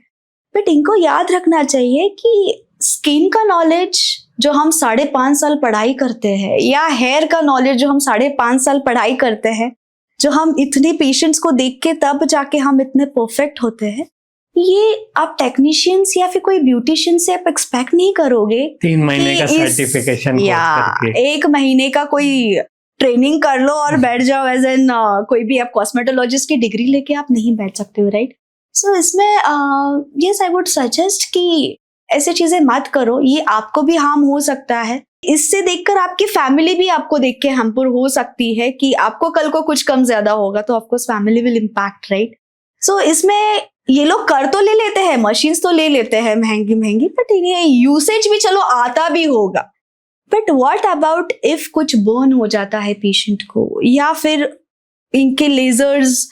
बट इनको याद रखना चाहिए कि स्किन का नॉलेज जो हम 5.5 साल पढ़ाई करते हैं, या हेयर का नॉलेज जो हम 5.5 साल पढ़ाई करते हैं, जो हम इतने पेशेंट्स को देख के तब जाके हम इतने परफेक्ट होते हैं, ये आप टेक्नीशियंस या फिर कोई ब्यूटिशियन से आप एक्सपेक्ट नहीं करोगे। 3 महीने का सर्टिफिकेशन या 1 महीने का कोई ट्रेनिंग कर लो और बैठ जाओ एज एन कोई भी आप कॉस्मेटोलॉजिस्ट की डिग्री लेके आप नहीं बैठ सकते हो, राइट। सो इसमें यस आई वुड सजेस्ट कि ऐसे चीजें मत करो, ये आपको भी हार्म हो सकता है। इससे देखकर आपकी फैमिली भी आपको देख के हैम्पर हो सकती है कि आपको कल को कुछ कम ज्यादा होगा तो of course family will impact, right. So इसमें ये लोग कर तो ले लेते हैं, मशीन्स तो ले लेते हैं महंगी महंगी, बट इन्हें यूसेज भी चलो आता भी होगा। बट व्हाट अबाउट इफ कुछ बर्न हो जाता है पेशेंट को, या फिर इनके लेजर्स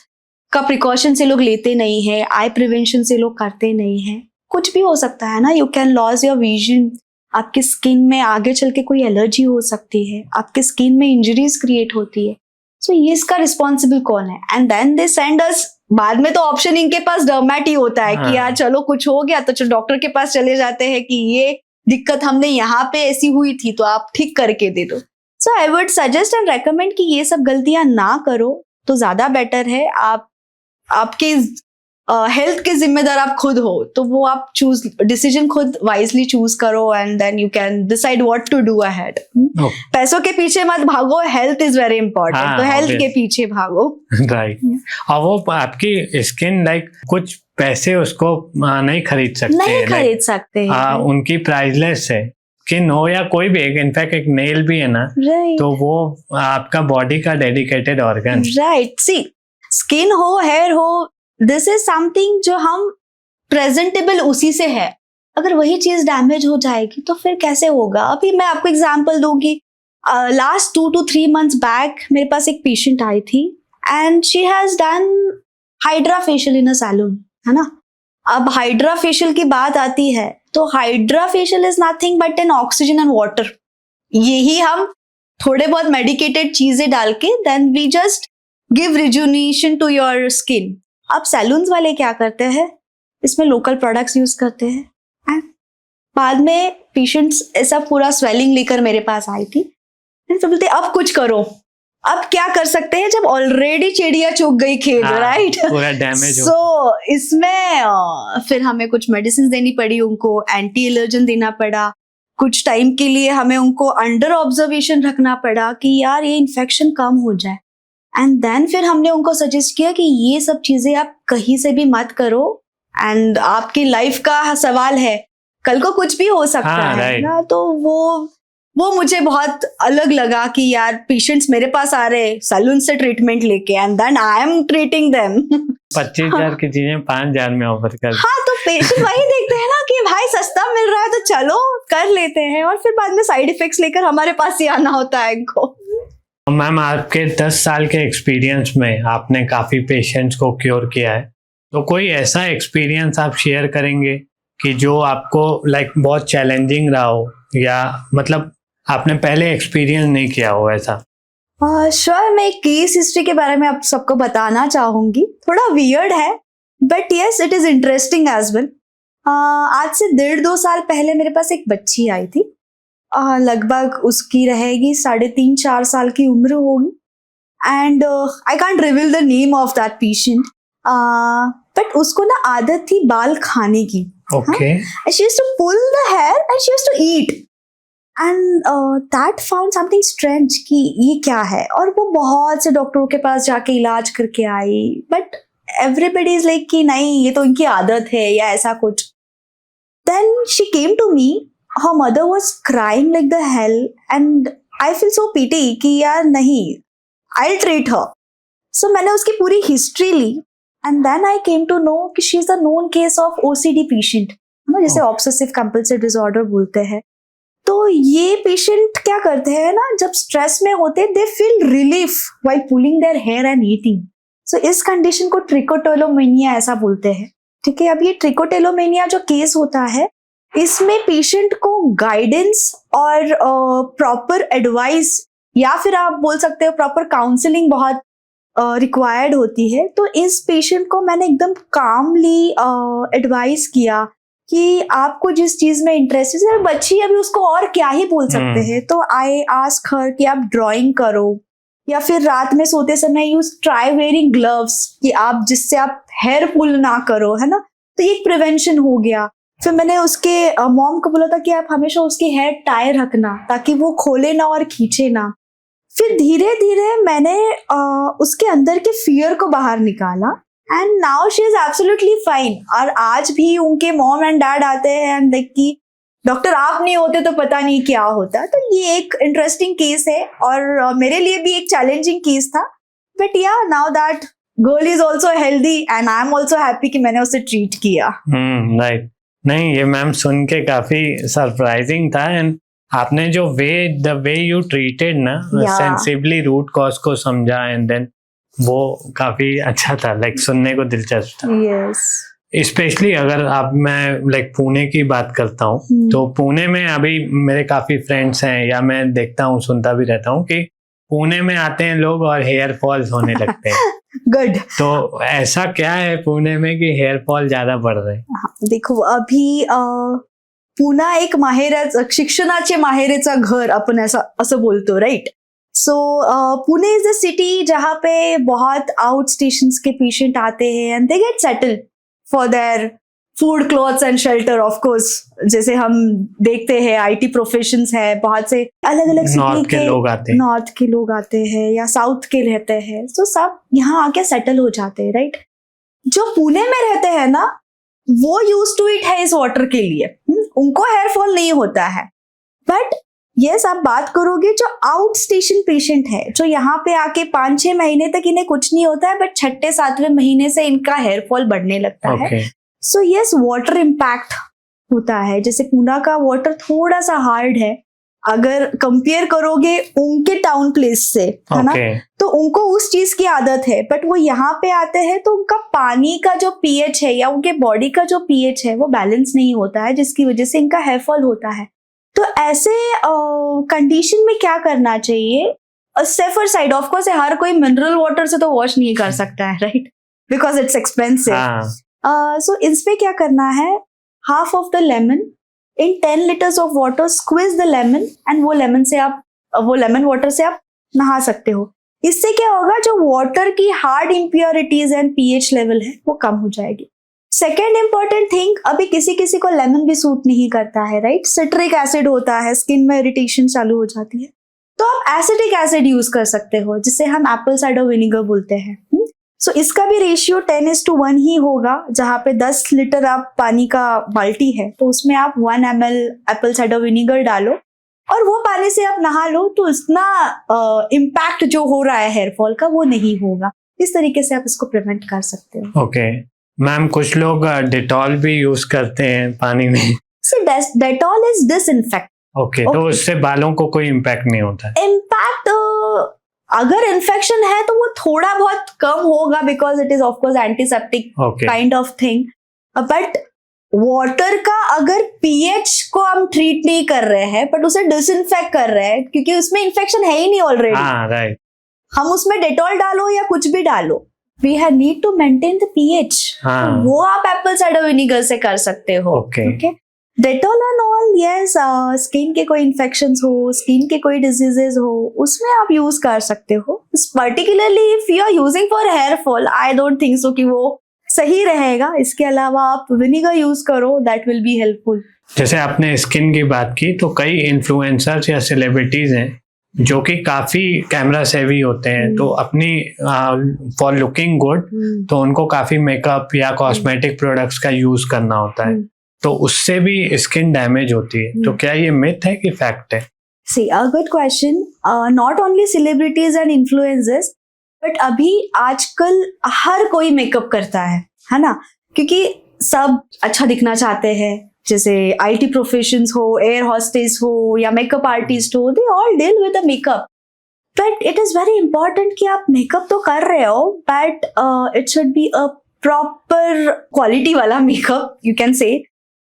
का प्रिकॉशन से लोग लेते नहीं है, आई प्रिवेंशन से लोग करते नहीं है, कुछ भी हो सकता है ना। You can loss your vision, आपकी स्किन में आगे चल के कोई एलर्जी हो सकती है, आपकी स्किन में इंजरीज क्रिएट होती है। सो ये इसका रिस्पॉन्सिबल कौन है? And then they send us, बाद में तो ऑप्शन इनके पास डर्मेट ही होता है कि यार चलो कुछ हो गया तो चलो डॉक्टर के पास चले जाते हैं कि ये दिक्कत हमने यहाँ पे ऐसी हुई थी तो आप ठीक करके दे दो। So I would suggest and recommend कि ये सब गलतियां ना करो तो ज्यादा बेटर है। आपके हेल्थ के जिम्मेदार आप खुद हो, तो वो आप डिसीजन खुद वाइजली चूज करो and then you can decide what to do ahead. पैसों के पीछे मत भागो, हेल्थ इज वेरी इंपॉर्टेंट, तो हेल्थ के पीछे भागो। राइट। और वो आपकी स्किन लाइक कुछ पैसे उसको नहीं खरीद सकते, नहीं खरीद सकते, उनकी प्राइसलेस है। स्किन हो या कोई भी, इनफैक्ट एक नेल भी है ना, तो वो आपका बॉडी का डेडिकेटेड ऑर्गन। राइट, सी स्किन हो, हेयर हो, दिस इज समथिंग जो हम प्रेजेंटेबल उसी से है। अगर वही चीज डैमेज हो जाएगी तो फिर कैसे होगा? अभी मैं आपको एग्जांपल दूंगी। लास्ट 2 to 3 months बैक मेरे पास एक पेशेंट आई थी and she has done hydra facial in a salon, है ना। अब हाइड्रा फेशियल की बात आती है तो hydra facial is nothing but an oxygen and water. यही हम थोड़े बहुत मेडिकेटेड चीजें डाल के then we just give rejuvenation to your skin. अब सैलून्स वाले क्या करते हैं, इसमें लोकल प्रोडक्ट्स यूज करते हैं एंड बाद में पेशेंट्स ऐसा पूरा स्वेलिंग लेकर मेरे पास आई थी, तो बोलते अब कुछ करो। अब क्या कर सकते हैं जब ऑलरेडी चिड़िया चुग गई खेत, राइट, पूरा डैमेज हो। सो इसमें फिर हमें कुछ मेडिसिन देनी पड़ी, उनको एंटी एलर्जन देना पड़ा, कुछ टाइम के लिए हमें उनको अंडर ऑब्जर्वेशन रखना पड़ा कि यार ये इन्फेक्शन कम हो जाए। एंड देन फिर हमने उनको सजेस्ट किया कि ये सब चीजें आप कहीं से भी मत करो एंड आपकी लाइफ का सवाल है, कल को कुछ भी हो सकता है ना। तो वो मुझे बहुत अलग लगा कि यार पेशेंट्स मेरे पास आ रहे सैलून से ट्रीटमेंट लेके and then I am treating them. 25,000 की चीजें 5,000 में ऑफर कर। हाँ, तो पेशेंट वही देखते हैं ना कि भाई सस्ता मिल रहा है तो चलो कर लेते हैं, और फिर बाद में साइड इफेक्ट्स लेकर हमारे पास ही आना होता है इनको। मैम, आपके 10 साल के एक्सपीरियंस में आपने काफी पेशेंट्स को क्योर किया है, तो कोई ऐसा एक्सपीरियंस आप शेयर करेंगे कि जो आपको लाइक बहुत चैलेंजिंग रहा हो, या मतलब आपने पहले एक्सपीरियंस नहीं किया हो ऐसा? श्योर, मैं एक केस हिस्ट्री के बारे में आप सबको बताना चाहूंगी। थोड़ा वियर्ड है but yes it is interesting as well. आज से 1.5-2 साल पहले मेरे पास एक बच्ची आई थी, लगभग उसकी रहेगी 3.5-4 साल की उम्र होगी and I can't reveal the name of that patient, but उसको ना आदत थी बाल खाने की। Okay. She used to pull the hair and she used to eat and that found something strange कि ये क्या है, और वो बहुत से डॉक्टरों के पास जाके इलाज करके आई बट एवरीबडी इज लाइक कि नहीं ये तो इनकी आदत है या ऐसा कुछ। Then she came to me, her mother was crying like the hell and I feel so pity कि यार नहीं, I'll treat her. So मैंने उसकी पूरी हिस्ट्री ली and then I came to know कि she is a known case of OCD patient, है ना, जिसे obsessive compulsive disorder बोलते हैं। तो ये पेशेंट क्या करते हैं ना, जब स्ट्रेस में होते they feel relief while pulling their hair and eating. So इस कंडीशन को ट्रिकोटेलोमेनिया ऐसा बोलते हैं, ठीक है। अब ये ट्रिकोटेलोमेनिया जो केस होता है इसमें पेशेंट को गाइडेंस और प्रॉपर एडवाइस या फिर आप बोल सकते हो प्रॉपर काउंसलिंग बहुत रिक्वायर्ड होती है। तो इस पेशेंट को मैंने एकदम कामली एडवाइस किया कि आपको जिस चीज में इंटरेस्ट है, बच्ची अभी उसको और क्या ही बोल सकते हैं। तो आई आस्क हर कि आप ड्राइंग करो या फिर रात में सोते समय यू ट्राई वेयरिंग ग्लव्स, कि आप जिससे आप हेयर पुल ना करो, है ना। तो ये एक प्रिवेंशन हो गया। फिर मैंने उसके मॉम को बोला था कि आप हमेशा उसकी हेयर टाई रखना ताकि वो खोले ना और खींचे ना। फिर धीरे धीरे मैंने उसके अंदर के फियर को बाहर निकाला and now she is absolutely fine. और आज भी उनके मॉम एंड डैड आते हैं एंड लाइक कि डॉक्टर आप नहीं होते तो पता नहीं क्या होता। तो ये एक इंटरेस्टिंग केस है और मेरे लिए भी एक चैलेंजिंग केस था, बट या now that girl is also healthy and I am also happy कि मैंने उसे ट्रीट किया। राइट। नहीं, ये मैम सुन के काफी सरप्राइजिंग था एंड आपने जो द वे यू ट्रीटेड ना, सेंसिबली रूट कॉज को समझा एंड देन वो काफी अच्छा था, लाइक सुनने को दिलचस्प था। यस। स्पेशली अगर आप, मैं लाइक पुणे की बात करता हूँ तो पुणे में अभी मेरे काफी फ्रेंड्स हैं, या मैं देखता हूँ सुनता भी रहता हूँ कि पुणे में आते हैं लोग और हेयर फॉल्स होने लगते हैं। गुड। तो ऐसा क्या है पुणे में कि हेयर फॉल ज्यादा बढ़ रहे हैं? देखो अभी पुणे एक शिक्षणाचे माहेरेचा घर आपण असं बोलतो, right? So Pune is a city जहाँ पे बहुत आउट स्टेशंस के पेशेंट आते हैं and they get settled for their food, clothes and shelter. Of course जैसे हम देखते हैं आईटी प्रोफेशंस है, बहुत से अलग अलग सिटी के नॉर्थ के लोग आते हैं या साउथ के रहते हैं, तो सब यहाँ आके सेटल हो जाते हैं, राइट? जो पुणे में रहते हैं ना, वो यूज टू इट है इस वाटर के लिए, उनको हेयर फॉल नहीं होता है। बट यस, आप बात करोगे जो आउट स्टेशन पेशेंट है, जो यहाँ पे आके 5-6 महीने तक इन्हें कुछ नहीं होता है, बट 6-7वें महीने से इनका हेयर फॉल बढ़ने लगता है। सो यस, वाटर इम्पैक्ट होता है। जैसे पुणे का वाटर थोड़ा सा हार्ड है अगर कंपेयर करोगे उनके टाउन प्लेस से, है ना? तो उनको उस चीज की आदत है, बट वो यहाँ पे आते हैं तो उनका पानी का जो पीएच है या उनके बॉडी का जो पीएच है वो बैलेंस नहीं होता है, जिसकी वजह से इनका हेयर फॉल होता है। तो ऐसे कंडीशन में क्या करना चाहिए? सेफर साइड, ऑफ कोर्स हर कोई मिनरल वाटर से तो वॉश नहीं कर सकता है, right? Because it's expensive. So इसमें क्या करना है, half of the lemon in 10 liters of water, squeeze the lemon and वो लेमन वाटर से आप नहा सकते हो। इससे क्या होगा, जो वाटर की hard impurities and pH level है वो कम हो जाएगी। सेकेंड इंपॉर्टेंट थिंग, अभी किसी किसी को लेमन भी सूट नहीं करता है, राइट? सिट्रिक एसिड होता है, स्किन में इरिटेशन चालू हो जाती है, तो आप एसिडिक एसिड यूज कर सकते हो, जिसे हम एप्पल साइडर विनेगर बोलते हैं। सो इसका भी रेशियो 10:1 ही होगा। जहाँ पे 10 लीटर आप पानी का बाल्टी है तो उसमें आप 1 ml एप्पल साइडर विनेगर डालो और वो पानी से आप नहा लो, तो इतना इम्पैक्ट जो हो रहा है हेयर फॉल का वो नहीं होगा। इस तरीके से आप इसको प्रिवेंट कर सकते हो। ओके मैम, कुछ लोग डेटॉल भी यूज करते हैं पानी में। Dettol is disinfect. ओके, तो उससे बालों को कोई इम्पैक्ट नहीं होता? इम्पैक्ट अगर इन्फेक्शन है तो वो थोड़ा बहुत कम होगा, because it is of course antiseptic kind of thing. But water का अगर पीएच को हम ट्रीट नहीं कर रहे हैं बट उसे डिसइंफेक्ट कर रहे हैं, क्योंकि उसमें इन्फेक्शन है ही नहीं ऑलरेडी। राइट। हम उसमें डेटॉल डालो या कुछ भी डालो, we have need to maintain the pH. वो आप एप्पल साइडर विनेगर से कर सकते हो। Okay, Dettol and all, yes, skin के कोई इन्फेक्शंस हो, स्किन के कोई डिजीजेस हो, उसमें आप यूज कर सकते हो। Particularly if you are using for hair fall, I don't think so कि वो सही रहेगा। इसके अलावा आप विनेगर यूज करो, दैट विल बी हेल्पफुल। जैसे आपने स्किन की बात की, तो कई इन्फ्लुएंसर्स या सेलिब्रिटीज हैं जो कि काफी कैमरा सेवी होते हैं, तो अपनी फॉर लुकिंग गुड तो उनको काफी मेकअप या कॉस्मेटिक प्रोडक्ट्स का यूज करना होता है, तो उससे भी स्किन डैमेज होती है। तो क्या ये मिथ है कि फैक्ट है? See, a good question. Not only celebrities and influencers, but अभी आजकल हर कोई मेकअप करता है ना? क्योंकि सब अच्छा दिखना चाहते हैं। जैसे आईटी प्रोफेशंस हो, एयर हॉस्टेस हो या मेकअप आर्टिस्ट हो, they all deal with the makeup. But it is very important कि आप मेकअप तो कर रहे हो, but it should be a proper quality वाला मेकअप, you can say.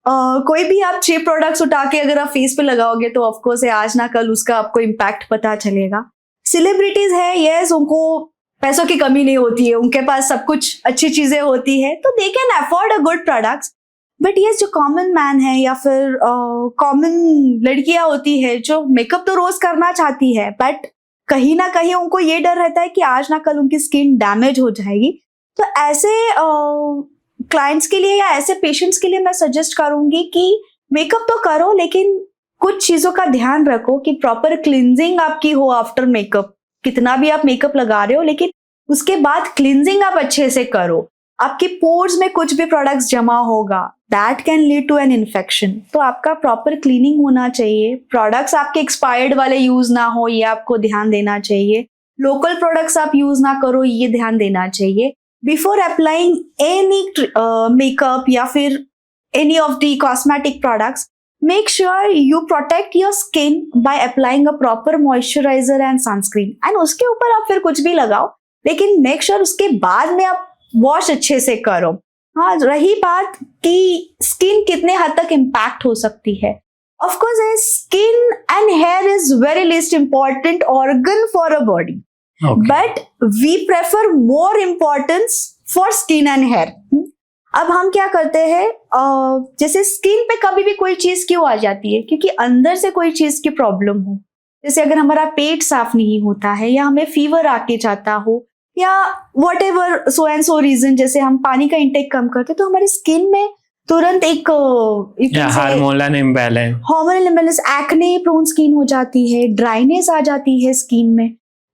कोई भी आप चीप प्रोडक्ट्स उठा के अगर आप फेस पे लगाओगे तो ऑफकोर्स आज ना कल उसका आपको इम्पैक्ट पता चलेगा। सेलिब्रिटीज है, यस, उनको पैसों की कमी नहीं होती है, उनके पास सब कुछ अच्छी चीजें होती है, तो they can afford a good products. But yes, जो कॉमन मैन है या फिर कॉमन लड़कियां होती है जो मेकअप तो रोज करना चाहती है, बट कहीं ना कहीं उनको ये डर रहता है कि आज ना कल उनकी स्किन डैमेज हो जाएगी। तो ऐसे क्लाइंट्स के लिए या ऐसे पेशेंट्स के लिए मैं सजेस्ट करूंगी कि मेकअप तो करो, लेकिन कुछ चीजों का ध्यान रखो कि प्रॉपर क्लींजिंग आपकी हो आफ्टर मेकअप। कितना भी आप मेकअप लगा रहे हो, लेकिन उसके बाद क्लींजिंग आप अच्छे से करो। आपके पोर्स में कुछ भी प्रोडक्ट्स जमा होगा, that can lead to an infection. तो आपका प्रॉपर क्लीनिंग होना चाहिए। प्रोडक्ट्स आपके एक्सपायर्ड वाले यूज ना हो, ये आपको ध्यान देना चाहिए। लोकल प्रोडक्ट्स आप यूज ना करो, ये ध्यान देना चाहिए। Before applying any makeup या फिर any of the cosmetic products, make sure you protect your skin by applying a proper moisturizer and sunscreen. And उसके ऊपर आप फिर कुछ भी लगाओ, लेकिन मेक श्योर उसके बाद में आप वॉश अच्छे से करो। हाँ, रही बात कि स्किन कितने हद तक इम्पैक्ट हो सकती है, of course skin and hair is very least important organ for a body, but we prefer more importance for skin and hair. अब हम क्या करते हैं, जैसे स्किन पे कभी भी कोई चीज क्यों आ जाती है, क्योंकि अंदर से कोई चीज की प्रॉब्लम हो। जैसे अगर हमारा पेट साफ नहीं होता है, या हमें फीवर आके जाता हो, या whatever so and so reason, जैसे हम पानी का इंटेक कम करते, तो हमारी स्किन में तुरंत एक hormonal imbalance, acne prone skin हो जाती है, ड्राइनेस आ जाती है स्किन में।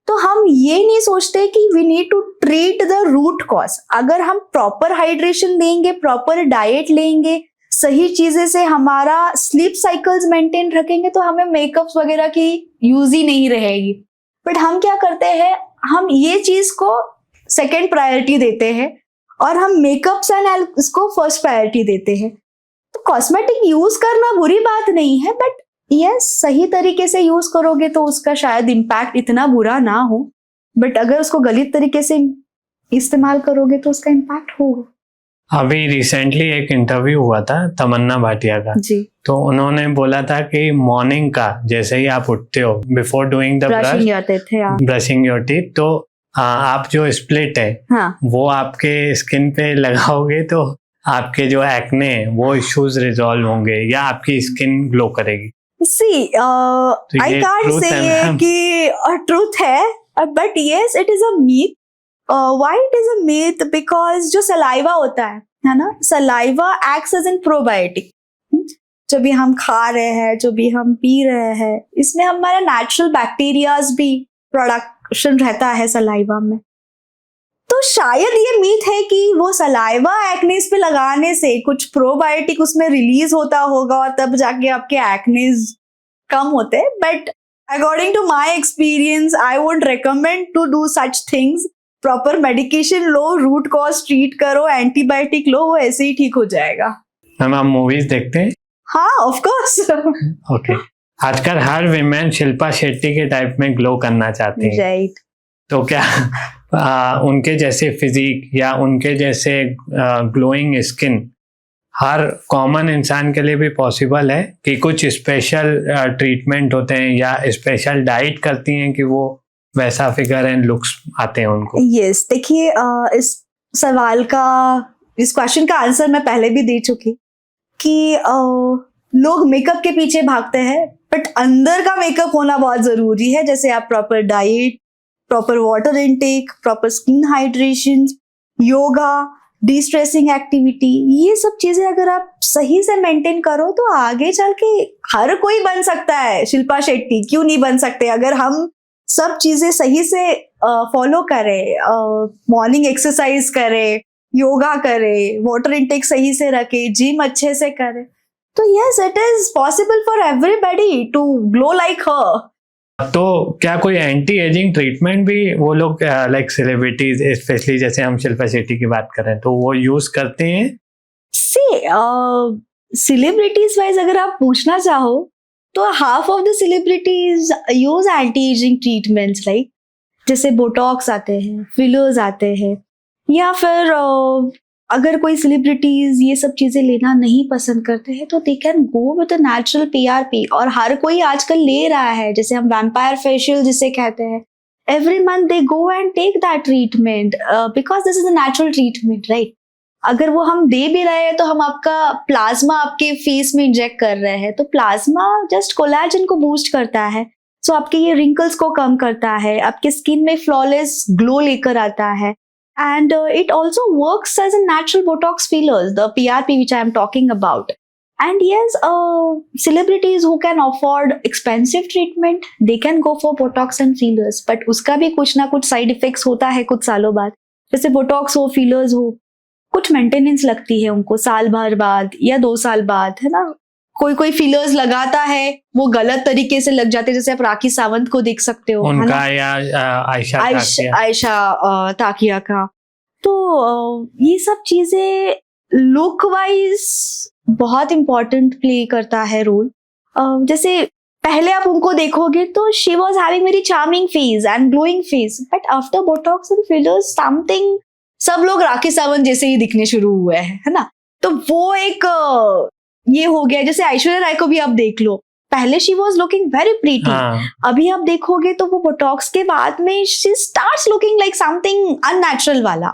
तो हम ये नहीं सोचते कि we need to treat the root cause. अगर हम प्रॉपर हाइड्रेशन लेंगे, प्रॉपर डाइट लेंगे, सही चीजें से हमारा स्लीप साइकिल्स मेंटेन रखेंगे, तो हमें मेकअप्स वगैरह की यूज ही नहीं रहेगी। बट हम क्या करते हैं, हम ये चीज को सेकंड प्रायोरिटी देते हैं और हम मेकअप्स एंड इसको फर्स्ट प्रायोरिटी देते हैं। तो कॉस्मेटिक यूज करना बुरी बात नहीं है, बट यस, सही तरीके से यूज करोगे तो उसका शायद इम्पैक्ट इतना बुरा ना हो, बट अगर उसको गलत तरीके से इस्तेमाल करोगे तो उसका इम्पैक्ट होगा। अभी रिसेंटली एक इंटरव्यू हुआ था तमन्ना भाटिया का जी, तो उन्होंने बोला था कि मॉर्निंग का जैसे ही आप उठते हो, before doing the brushing your teeth, तो आप जो स्प्लिट है वो आपके स्किन पे लगाओगे तो आपके जो एक्ने है वो इश्यूज रिजॉल्व होंगे या आपकी स्किन ग्लो करेगी। See, I can't say कि truth है, but yes, it is a myth. Why it is a myth? Because जो saliva होता है ना, saliva acts as an probiotic. जो भी हम खा रहे हैं, जो भी हम पी रहे हैं, इसमें हमारा नेचुरल बैक्टीरियाज भी प्रोडक्शन रहता है सलाइवा में। तो शायद ये मीथ है कि वो सलाइवा एक्नेस पे लगाने से कुछ प्रोबायोटिक उसमें रिलीज होता होगा और तब जाके आपके एक्नेस कम होते हैं। But according to my experience, I would recommend to do such things. Proper medication लो, रूट कॉज ट्रीट करो, एंटीबायोटिक लो, वो ऐसे ही ठीक हो जाएगा। मैम, आप मूवीज देखते हैं? हाँ, ऑफ कोर्स। ओके, आजकल हर विमेन शिल्पा शेट्टी के टाइप में ग्लो करना चाहती है, राइट? तो क्या उनके जैसे फिजिक या उनके जैसे ग्लोइंग स्किन हर कॉमन इंसान के लिए भी पॉसिबल है कि कुछ स्पेशल ट्रीटमेंट होते हैं या स्पेशल डाइट करती हैं कि वो वैसा फिगर एंड लुक्स आते हैं उनको? यस, देखिए, इस सवाल का, इस क्वेश्चन का आंसर मैं पहले भी दे चुकी कि लोग मेकअप के पीछे भागते हैं, बट अंदर का मेकअप होना बहुत जरूरी है। जैसे आप proper diet, proper water intake, proper skin hydration, yoga, distressing activity, ये सब चीजें अगर आप सही से मेंटेन करो तो आगे चल के हर कोई बन सकता है शिल्पा शेट्टी। क्यों नहीं बन सकते? अगर हम सब चीजें सही से फॉलो करें, मॉर्निंग एक्सरसाइज करें, योगा करें, वाटर इनटेक सही से रखें, जिम अच्छे से करें, तो yes, it is possible for everybody to glow like her. तो क्या कोई एंटी एजिंग ट्रीटमेंट भी वो लोग लाइक सेलिब्रिटीज, स्पेशली जैसे हम शिल्पा शेट्टी की बात करें, तो वो यूज करते हैं? सेलिब्रिटीज वाइज अगर आप पूछना चाहो तो half of the celebrities use anti ageing treatments, like जैसे बोटॉक्स आते हैं, फिलर्स आते हैं, या फिर अगर कोई सेलिब्रिटीज ये सब चीजें लेना नहीं पसंद करते हैं तो they can go with a natural PRP, और हर कोई आजकल ले रहा है। जैसे हम वैम्पायर फेशियल जिसे कहते हैं, every month they go and take that treatment because this is a natural treatment, right? अगर वो हम दे भी रहे हैं तो हम आपका प्लाज्मा आपके फेस में इंजेक्ट कर रहे हैं, तो प्लाज्मा जस्ट कोलेजन को बूस्ट करता है, सो आपके ये रिंकल्स को कम करता है, आपके स्किन में फ्लॉलेस ग्लो लेकर आता है। And it also works as a natural Botox fillers, the PRP which I am talking about. And yes, celebrities who can afford expensive treatment, they can go for Botox and fillers. But उसका भी कुछ ना कुछ side effects होता है कुछ सालों बाद। जैसे Botox हो, fillers हो, कुछ मेंटेनेंस लगती है उनको साल भर बाद या 2 साल बाद, है ना? कोई फिलर्स लगाता है, वो गलत तरीके से लग जाते हैं, जैसे आप राखी सावंत को देख सकते हो, उनका, या आयशा ताकिया का। तो ये सब चीजें लुक वाइज बहुत इंपॉर्टेंट प्ले करता है रोल। जैसे पहले आप उनको देखोगे तो she was having very charming face and glowing face, but after Botox and fillers something, सब लोग राखी सावंत जैसे ही दिखने शुरू हुए हैं, है ना। तो वो एक ये हो गया। जैसे ऐश्वर्या राय को भी आप देख लो, पहले she was looking very pretty, अभी आप देखोगे तो वो बोटॉक्स के बाद में she starts looking like something unnatural वाला।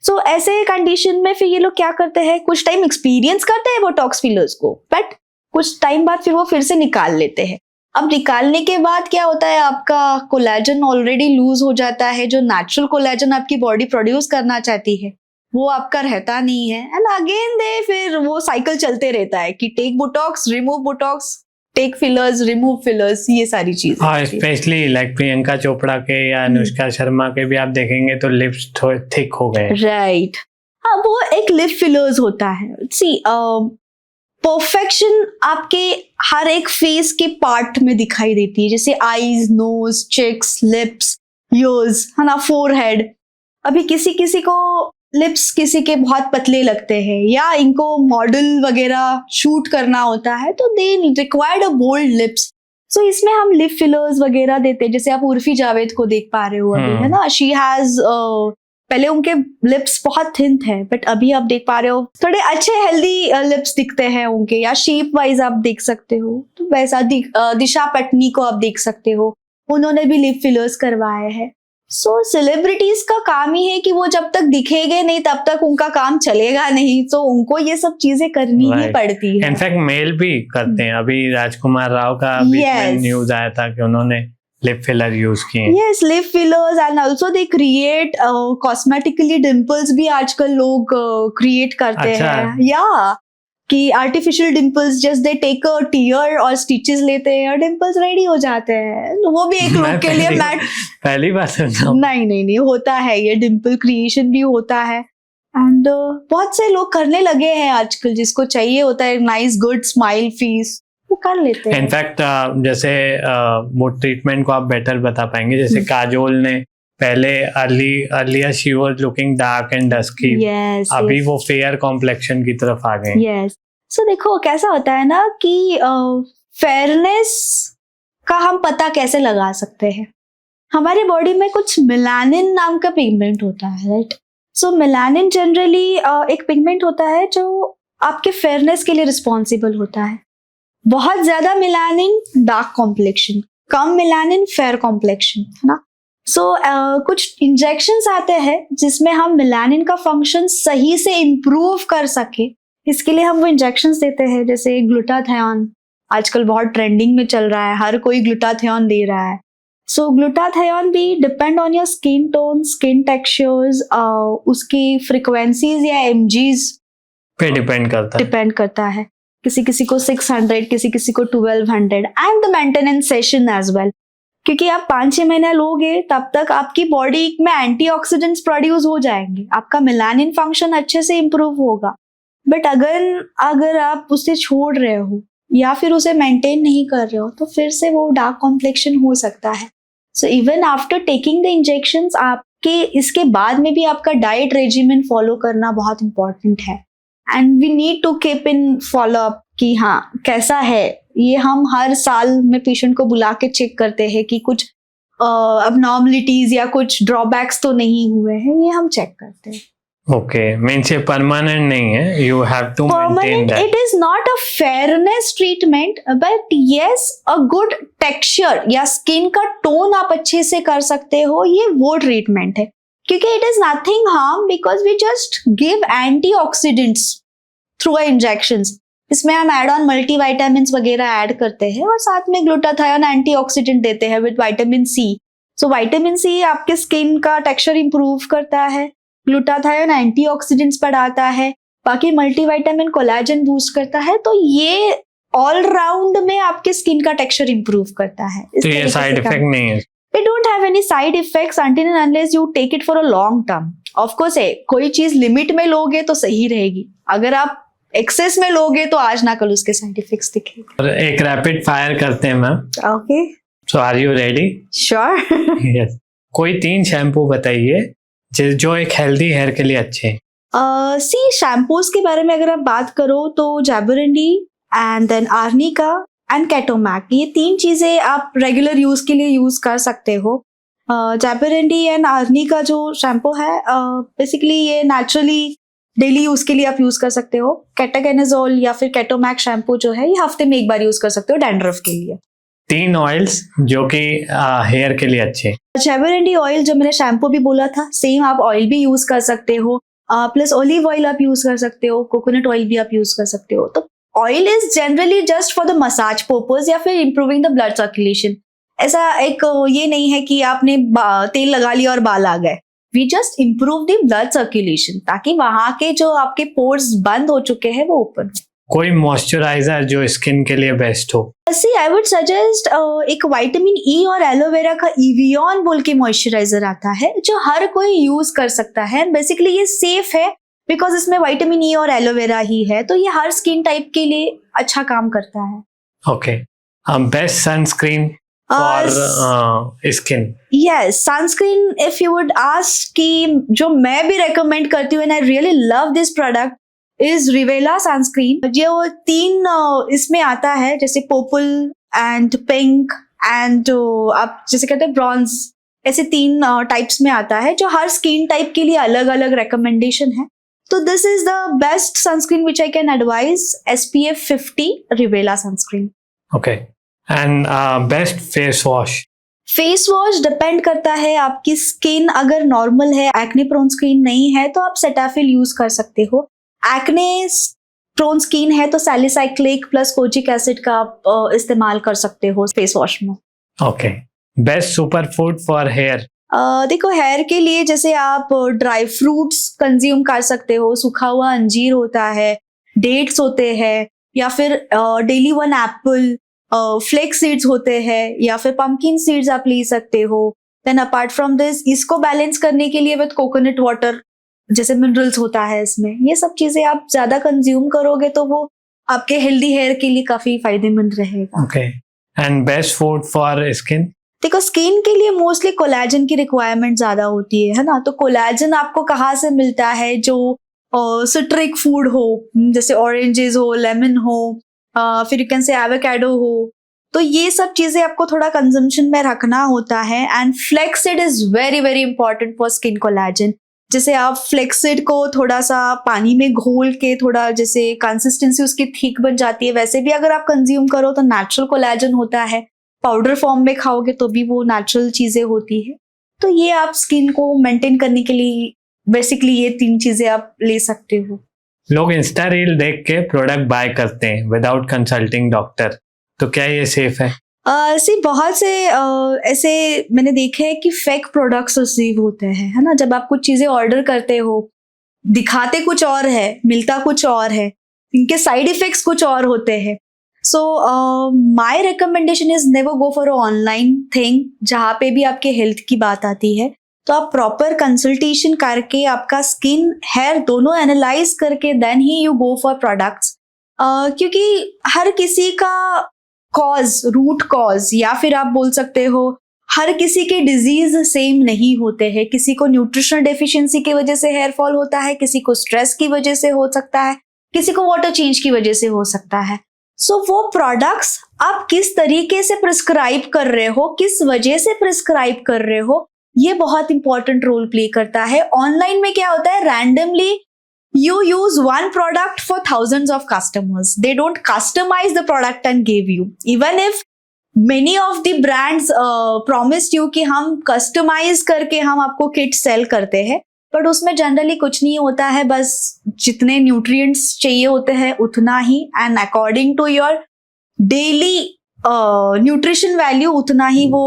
सो ऐसे कंडीशन में फिर ये लोग क्या करते हैं, कुछ टाइम एक्सपीरियंस करते हैं बोटॉक्स फिलर्स को, बट कुछ टाइम बाद फिर वो फिर से निकाल लेते हैं। अब निकालने के बाद क्या होता है, आपका कोलेजन ऑलरेडी लूज हो जाता है, जो नेचुरल कोलेजन आपकी बॉडी प्रोड्यूस करना चाहती है वो आपका रहता नहीं है, एंड अगेन दे फिर वो साइकिल चलते रहता है कि take Botox, remove Botox, take fillers, remove fillers, ये सारी चीजें। हाँ, स्पेशली लाइक प्रियंका चोपड़ा के या अनुष्का शर्मा के भी आप देखेंगे तो लिप्स थोड़े थिक हो गए, राइट। हाँ, वो एक लिप फिलर्स होता है। सी परफेक्शन आपके हर एक फेस के पार्ट में दिखाई देती है, जैसे eyes, nose, cheeks, lips, ears, है ना, फोरहेड। अभी किसी किसी को लिप्स किसी के बहुत पतले लगते हैं या इनको मॉडल वगैरह शूट करना होता है तो they required a bold lips. So इसमें हम लिप फिलर्स वगैरह देते हैं, जैसे आप उर्फी जावेद को देख पा रहे हो अभी, है ना। शी हैज पहले उनके लिप्स बहुत थिन थे, बट अभी आप देख पा रहे हो थोड़े अच्छे हेल्दी लिप्स दिखते हैं उनके, या शेप वाइज आप देख सकते हो। तो वैसा दिशा पटनी को आप देख सकते हो, उन्होंने भी लिप फिलर्स करवाए हैं। सो सेलिब्रिटीज का काम ही है कि वो जब तक दिखेंगे नहीं तब तक उनका काम चलेगा नहीं, तो उनको ये सब चीजें करनी ही पड़ती है। इनफैक्ट मेल भी करते हैं। अभी राजकुमार राव का न्यूज आया था कि उन्होंने लिप फिलर यूज किए। Yes, lip fillers, and also they create cosmetically dimples भी आजकल लोग क्रिएट करते हैं, या कि artificial dimples, just they take a tear और स्टिचेस लेते हैं और डिंपल्स रेडी हो जाते हैं। वो भी एक लुक के लिए पहली बार सुन रहा हूं। नहीं होता है, ये डिंपल क्रिएशन भी होता है, एंड बहुत से लोग करने लगे हैं आजकल। जिसको चाहिए होता है नाइस गुड स्माइल फेस, वो कर लेते हैं। इनफैक्ट जैसे वो ट्रीटमेंट को आप बेटर बता पाएंगे, जैसे काजोल ने पहले earlier she was looking dark and dusky, अभी वो फेयर कॉम्प्लेक्शन की तरफ आ गए। यस, सो देखो कैसा होता है ना कि फेयरनेस का हम पता कैसे लगा सकते हैं। हमारे बॉडी में कुछ मेलानिन नाम का पिगमेंट होता है, राइट। सो मेलानिन जनरली एक पिगमेंट होता है जो आपके फेयरनेस के लिए रिस्पॉन्सिबल होता है। बहुत ज्यादा मेलानिन डार्क कॉम्प्लेक्शन, कम मेलानिन फेयर कॉम्प्लेक्शन, है ना। सो कुछ इंजेक्शंस आते हैं जिसमें हम मेलानिन का फंक्शन सही से इम्प्रूव कर सके, इसके लिए हम वो इंजेक्शंस देते हैं। जैसे ग्लूटाथियोन आजकल बहुत ट्रेंडिंग में चल रहा है, हर कोई ग्लूटाथियोन दे रहा है। सो ग्लूटाथियोन भी depend on your skin tone, skin textures, उसकी फ्रीक्वेंसीज या एमजीज पे डिपेंड करता है। किसी किसी को 600, किसी किसी को 1200, and the maintenance session as well. क्योंकि आप 5-6 महीना लोगे तब तक आपकी बॉडी में एंटीऑक्सीडेंट्स प्रोड्यूस हो जाएंगे, आपका मेलानिन फंक्शन अच्छे से इंप्रूव होगा। बट अगर आप उसे छोड़ रहे हो या फिर उसे मेंटेन नहीं कर रहे हो तो फिर से वो डार्क कॉम्प्लेक्शन हो सकता है। So even after taking the injections, आपके इसके बाद में भी आपका डाइट रेजिमेंट फॉलो करना बहुत इंपॉर्टेंट है, and we need to keep in follow up कि हाँ कैसा है ये। हम हर साल में पेशेंट को बुला के चेक करते हैं कि कुछ अबनॉर्मलिटीज या कुछ ड्रॉबैक्स तो नहीं हुए हैं, ये हम चेक करते हैं। ओके, मींस ये परमानेंट नहीं है, you have to maintain that. It is not a fairness treatment, but yes a good texture या स्किन का टोन आप अच्छे से कर सकते हो, ये वो ट्रीटमेंट है। क्योंकि it is nothing harm, because we just give antioxidants through injections. इसमें हम एड ऑन मल्टीविटामिन्स वगैरह ऐड करते हैं और साथ में ग्लूटाथियोन एंटीऑक्सीडेंट देते हैं with vitamin C. So vitamin C आपके स्किन का टेक्सचर इंप्रूव करता है, ग्लूटाथियोन एंटीऑक्सीडेंट्स बढ़ाता है, बाकी मल्टीविटामिन कोलेजन बूस्ट करता है। तो ये ऑल राउंड में आपके स्किन का टेक्सचर इंप्रूव करता है। तो ये साइड इफेक्ट नहीं है? It don't have any side effects until and unless you take it for a long term. Of course है, कोई चीज लिमिट में लोगे तो सही रहेगी, अगर आप एक्सेस में लोगे तो आज ना कल उसके साइड इफेक्ट्स दिखेंगे। और एक रैपिड फायर करते हैं ma'am. Okay, so are you ready? Sure. Yes. कोई 3 शैम्पू बताइए जो एक हेल्दी हेयर के लिए अच्छे हैं। सी शैम्पूज के बारे में अगर आप बात करो तो जैबोरेंडी एंड देन आर्निका एंड केटोमैक, ये 3 चीजें आप रेगुलर यूज के लिए यूज कर सकते हो। जैपरेंडी एंड आर्नी का जो शैम्पू है बेसिकली ये नेचुरली डेली यूज के लिए आप यूज कर सकते हो। केटाकेनाजोल या फिर केटोमैक शैम्पू जो है ये हफ्ते में एक बार यूज कर सकते हो डैंड्रफ के लिए। 3 ऑयल्स जो कि हेयर के लिए अच्छे। जैपरेंडी ऑयल जो मैंने शैम्पू भी बोला था, सेम आप ऑयल भी यूज कर सकते हो, प्लस ऑलिव ऑयल आप यूज कर सकते हो, कोकोनट ऑयल भी आप यूज कर सकते हो। तो oil is generally just for the massage purpose या फिर इंप्रूविंग द ब्लड सर्कुलेशन। ऐसा एक ये नहीं है कि आपने तेल लगा लिया और बाल आ गए। We just improve the blood circulation ताकि वहां के जो आपके पोर्स बंद हो चुके हैं वो ओपन हो। कोई मॉइस्चराइजर जो स्किन के लिए बेस्ट हो? सी आई वुड सजेस्ट एक विटामिन ई और एलोवेरा का इवियन बोल के मॉइस्चराइजर आता है जो हर कोई यूज कर सकता है। बेसिकली ये सेफ है बिकॉज इसमें विटामिन ई और एलोवेरा ही है, तो ये हर स्किन टाइप के लिए अच्छा काम करता है। Okay, best sunscreen for skin? Yes, sunscreen if you would ask कि जो मैं भी रेकमेंड करती हूँ and I really love this product is Revela sunscreen. जो 3 इसमें आता है जैसे पर्पल एंड पिंक एंड आप जैसे कहते हैं ब्रॉन्ज, ऐसे 3 टाइप्स में आता है जो हर स्किन टाइप के लिए अलग अलग रिकमेंडेशन है। तो this is the best sunscreen which I can advise, SPF 50 Revela sunscreen. Okay, and best face wash? Face wash depend करता है आपकी स्किन अगर नॉर्मल है, एक्ने प्रोन स्किन नहीं है तो आप सेटाफिल यूज कर सकते हो। एक्ने प्रोन स्किन है तो सैलिसाइक्लिक प्लस कोजिक एसिड का आप इस्तेमाल कर सकते हो फेस वॉश में। Okay, best super food for hair? देखो हेयर के लिए जैसे आप ड्राई फ्रूट्स कंज्यूम कर सकते हो, सूखा हुआ अंजीर होता है, डेट्स होते हैं, या फिर डेली 1 एप्पल, फ्लेक्स सीड्स होते हैं, या फिर पंपकिन सीड्स आप ले सकते हो। देन अपार्ट फ्रॉम दिस इसको बैलेंस करने के लिए विद कोकोनट वाटर जैसे मिनरल्स होता है इसमें, ये सब चीजें आप ज्यादा कंज्यूम करोगे तो वो आपके हेल्दी हेयर के लिए काफी फायदेमंद रहेगा। Okay, and best food for skin? देखो स्किन के लिए मोस्टली कोलेजन की रिक्वायरमेंट ज्यादा होती है ना, तो कोलेजन आपको कहाँ से मिलता है? जो सिट्रिक फूड हो जैसे ऑरेंजेस हो, लेमन हो, फिर यू कैन से एवोकाडो हो, तो ये सब चीजें आपको थोड़ा कंजम्पशन में रखना होता है। And flaxseed is very very important for skin collagen. जैसे आप फ्लेक्सिड को थोड़ा सा पानी में घोल के थोड़ा जैसे कंसिस्टेंसी उसकी थिक बन जाती है, वैसे भी अगर आप कंज्यूम करो तो नेचुरल कोलेजन होता है। पाउडर फॉर्म में खाओगे तो भी वो नेचुरल चीजें होती है। तो ये आप स्किन को मेंटेन करने के लिए बेसिकली ये 3 चीजें आप ले सकते हो। लोग इंस्टा रील देख के प्रोडक्ट बाय करते हैं विदाउट कंसल्टिंग डॉक्टर, तो क्या ये सेफ है? बहुत से ऐसे मैंने देखे हैं कि फेक प्रोडक्ट्स रिसीव होते हैं, है ना। जब आप कुछ चीजें ऑर्डर करते हो, दिखाते कुछ और है, मिलता कुछ और है, इनके साइड इफेक्ट्स कुछ और होते हैं। So my recommendation is never go for online thing जहाँ पे भी आपके हेल्थ की बात आती है। तो आप प्रॉपर कंसल्टेशन करके आपका स्किन हेयर दोनों एनालाइज करके देन ही यू गो फॉर प्रोडक्ट्स, क्योंकि हर किसी का कॉज, रूट कॉज या फिर आप बोल सकते हो हर किसी के डिजीज सेम नहीं होते हैं। किसी को न्यूट्रिशनल डेफिशिएंसी की वजह से हेयर फॉल होता है, किसी को स्ट्रेस की वजह से हो सकता है, किसी को वाटर चेंज की वजह से हो सकता है। सो वो प्रोडक्ट्स आप किस तरीके से प्रिस्क्राइब कर रहे हो, किस वजह से प्रिस्क्राइब कर रहे हो, ये बहुत इंपॉर्टेंट रोल प्ले करता है। ऑनलाइन में क्या होता है, randomly you use one product for thousands of customers. They don't customize the product and give you. Even if many of the brands promised you कि हम customize करके हम आपको kit sell करते हैं, but उसमें generally कुछ नहीं होता है, बस जितने nutrients चाहिए होते हैं उतना ही, and according to your daily nutrition value उतना ही वो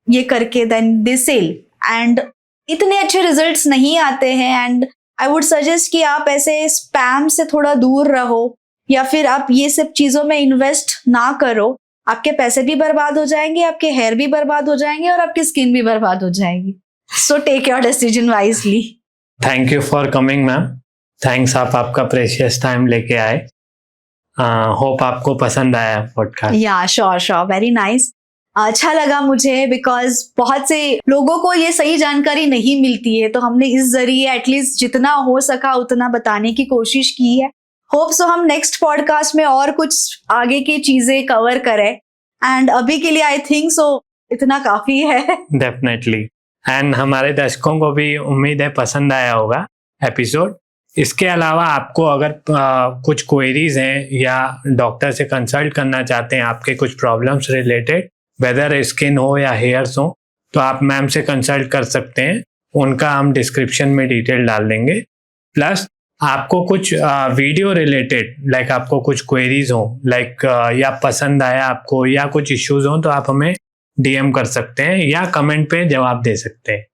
ये करके then they sell, and इतने अच्छे results नहीं आते हैं। and आई वुड सजेस्ट कि आप ऐसे स्पैम से थोड़ा दूर रहो, या फिर आप ये सब चीजों में इन्वेस्ट ना करो। आपके पैसे भी बर्बाद हो जाएंगे, आपके हेयर भी बर्बाद हो जाएंगे और आपकी स्किन भी बर्बाद हो जाएगी। So take your decision wisely. Thank you for coming ma'am. Thanks, आप आपका प्रेशियस टाइम लेके आए। होप आपको पसंद आया पॉडकास्ट। या श्योर, वेरी नाइस। अच्छा लगा मुझे बिकॉज बहुत से लोगों को ये सही जानकारी नहीं मिलती है, तो हमने इस जरिए एटलीस्ट जितना हो सका उतना बताने की कोशिश की है। होप सो हम नेक्स्ट पॉडकास्ट में और कुछ आगे की चीजें कवर करें, एंड अभी के लिए आई थिंक सो इतना काफी है। डेफिनेटली, एंड हमारे दर्शकों को भी उम्मीद है पसंद आया होगा एपिसोड। इसके अलावा आपको अगर कुछ क्वेरीज हैं या डॉक्टर से कंसल्ट करना चाहते हैं आपके कुछ प्रॉब्लम्स रिलेटेड, वेदर स्किन हो या हेयर्स हो, तो आप मैम से कंसल्ट कर सकते हैं। उनका हम डिस्क्रिप्शन में डिटेल डाल देंगे। प्लस आपको कुछ वीडियो रिलेटेड लाइक आपको कुछ क्वेरीज हो लाइक या पसंद आया आपको या कुछ इश्यूज हो, तो आप हमें DM कर सकते हैं या कमेंट पे जवाब दे सकते हैं।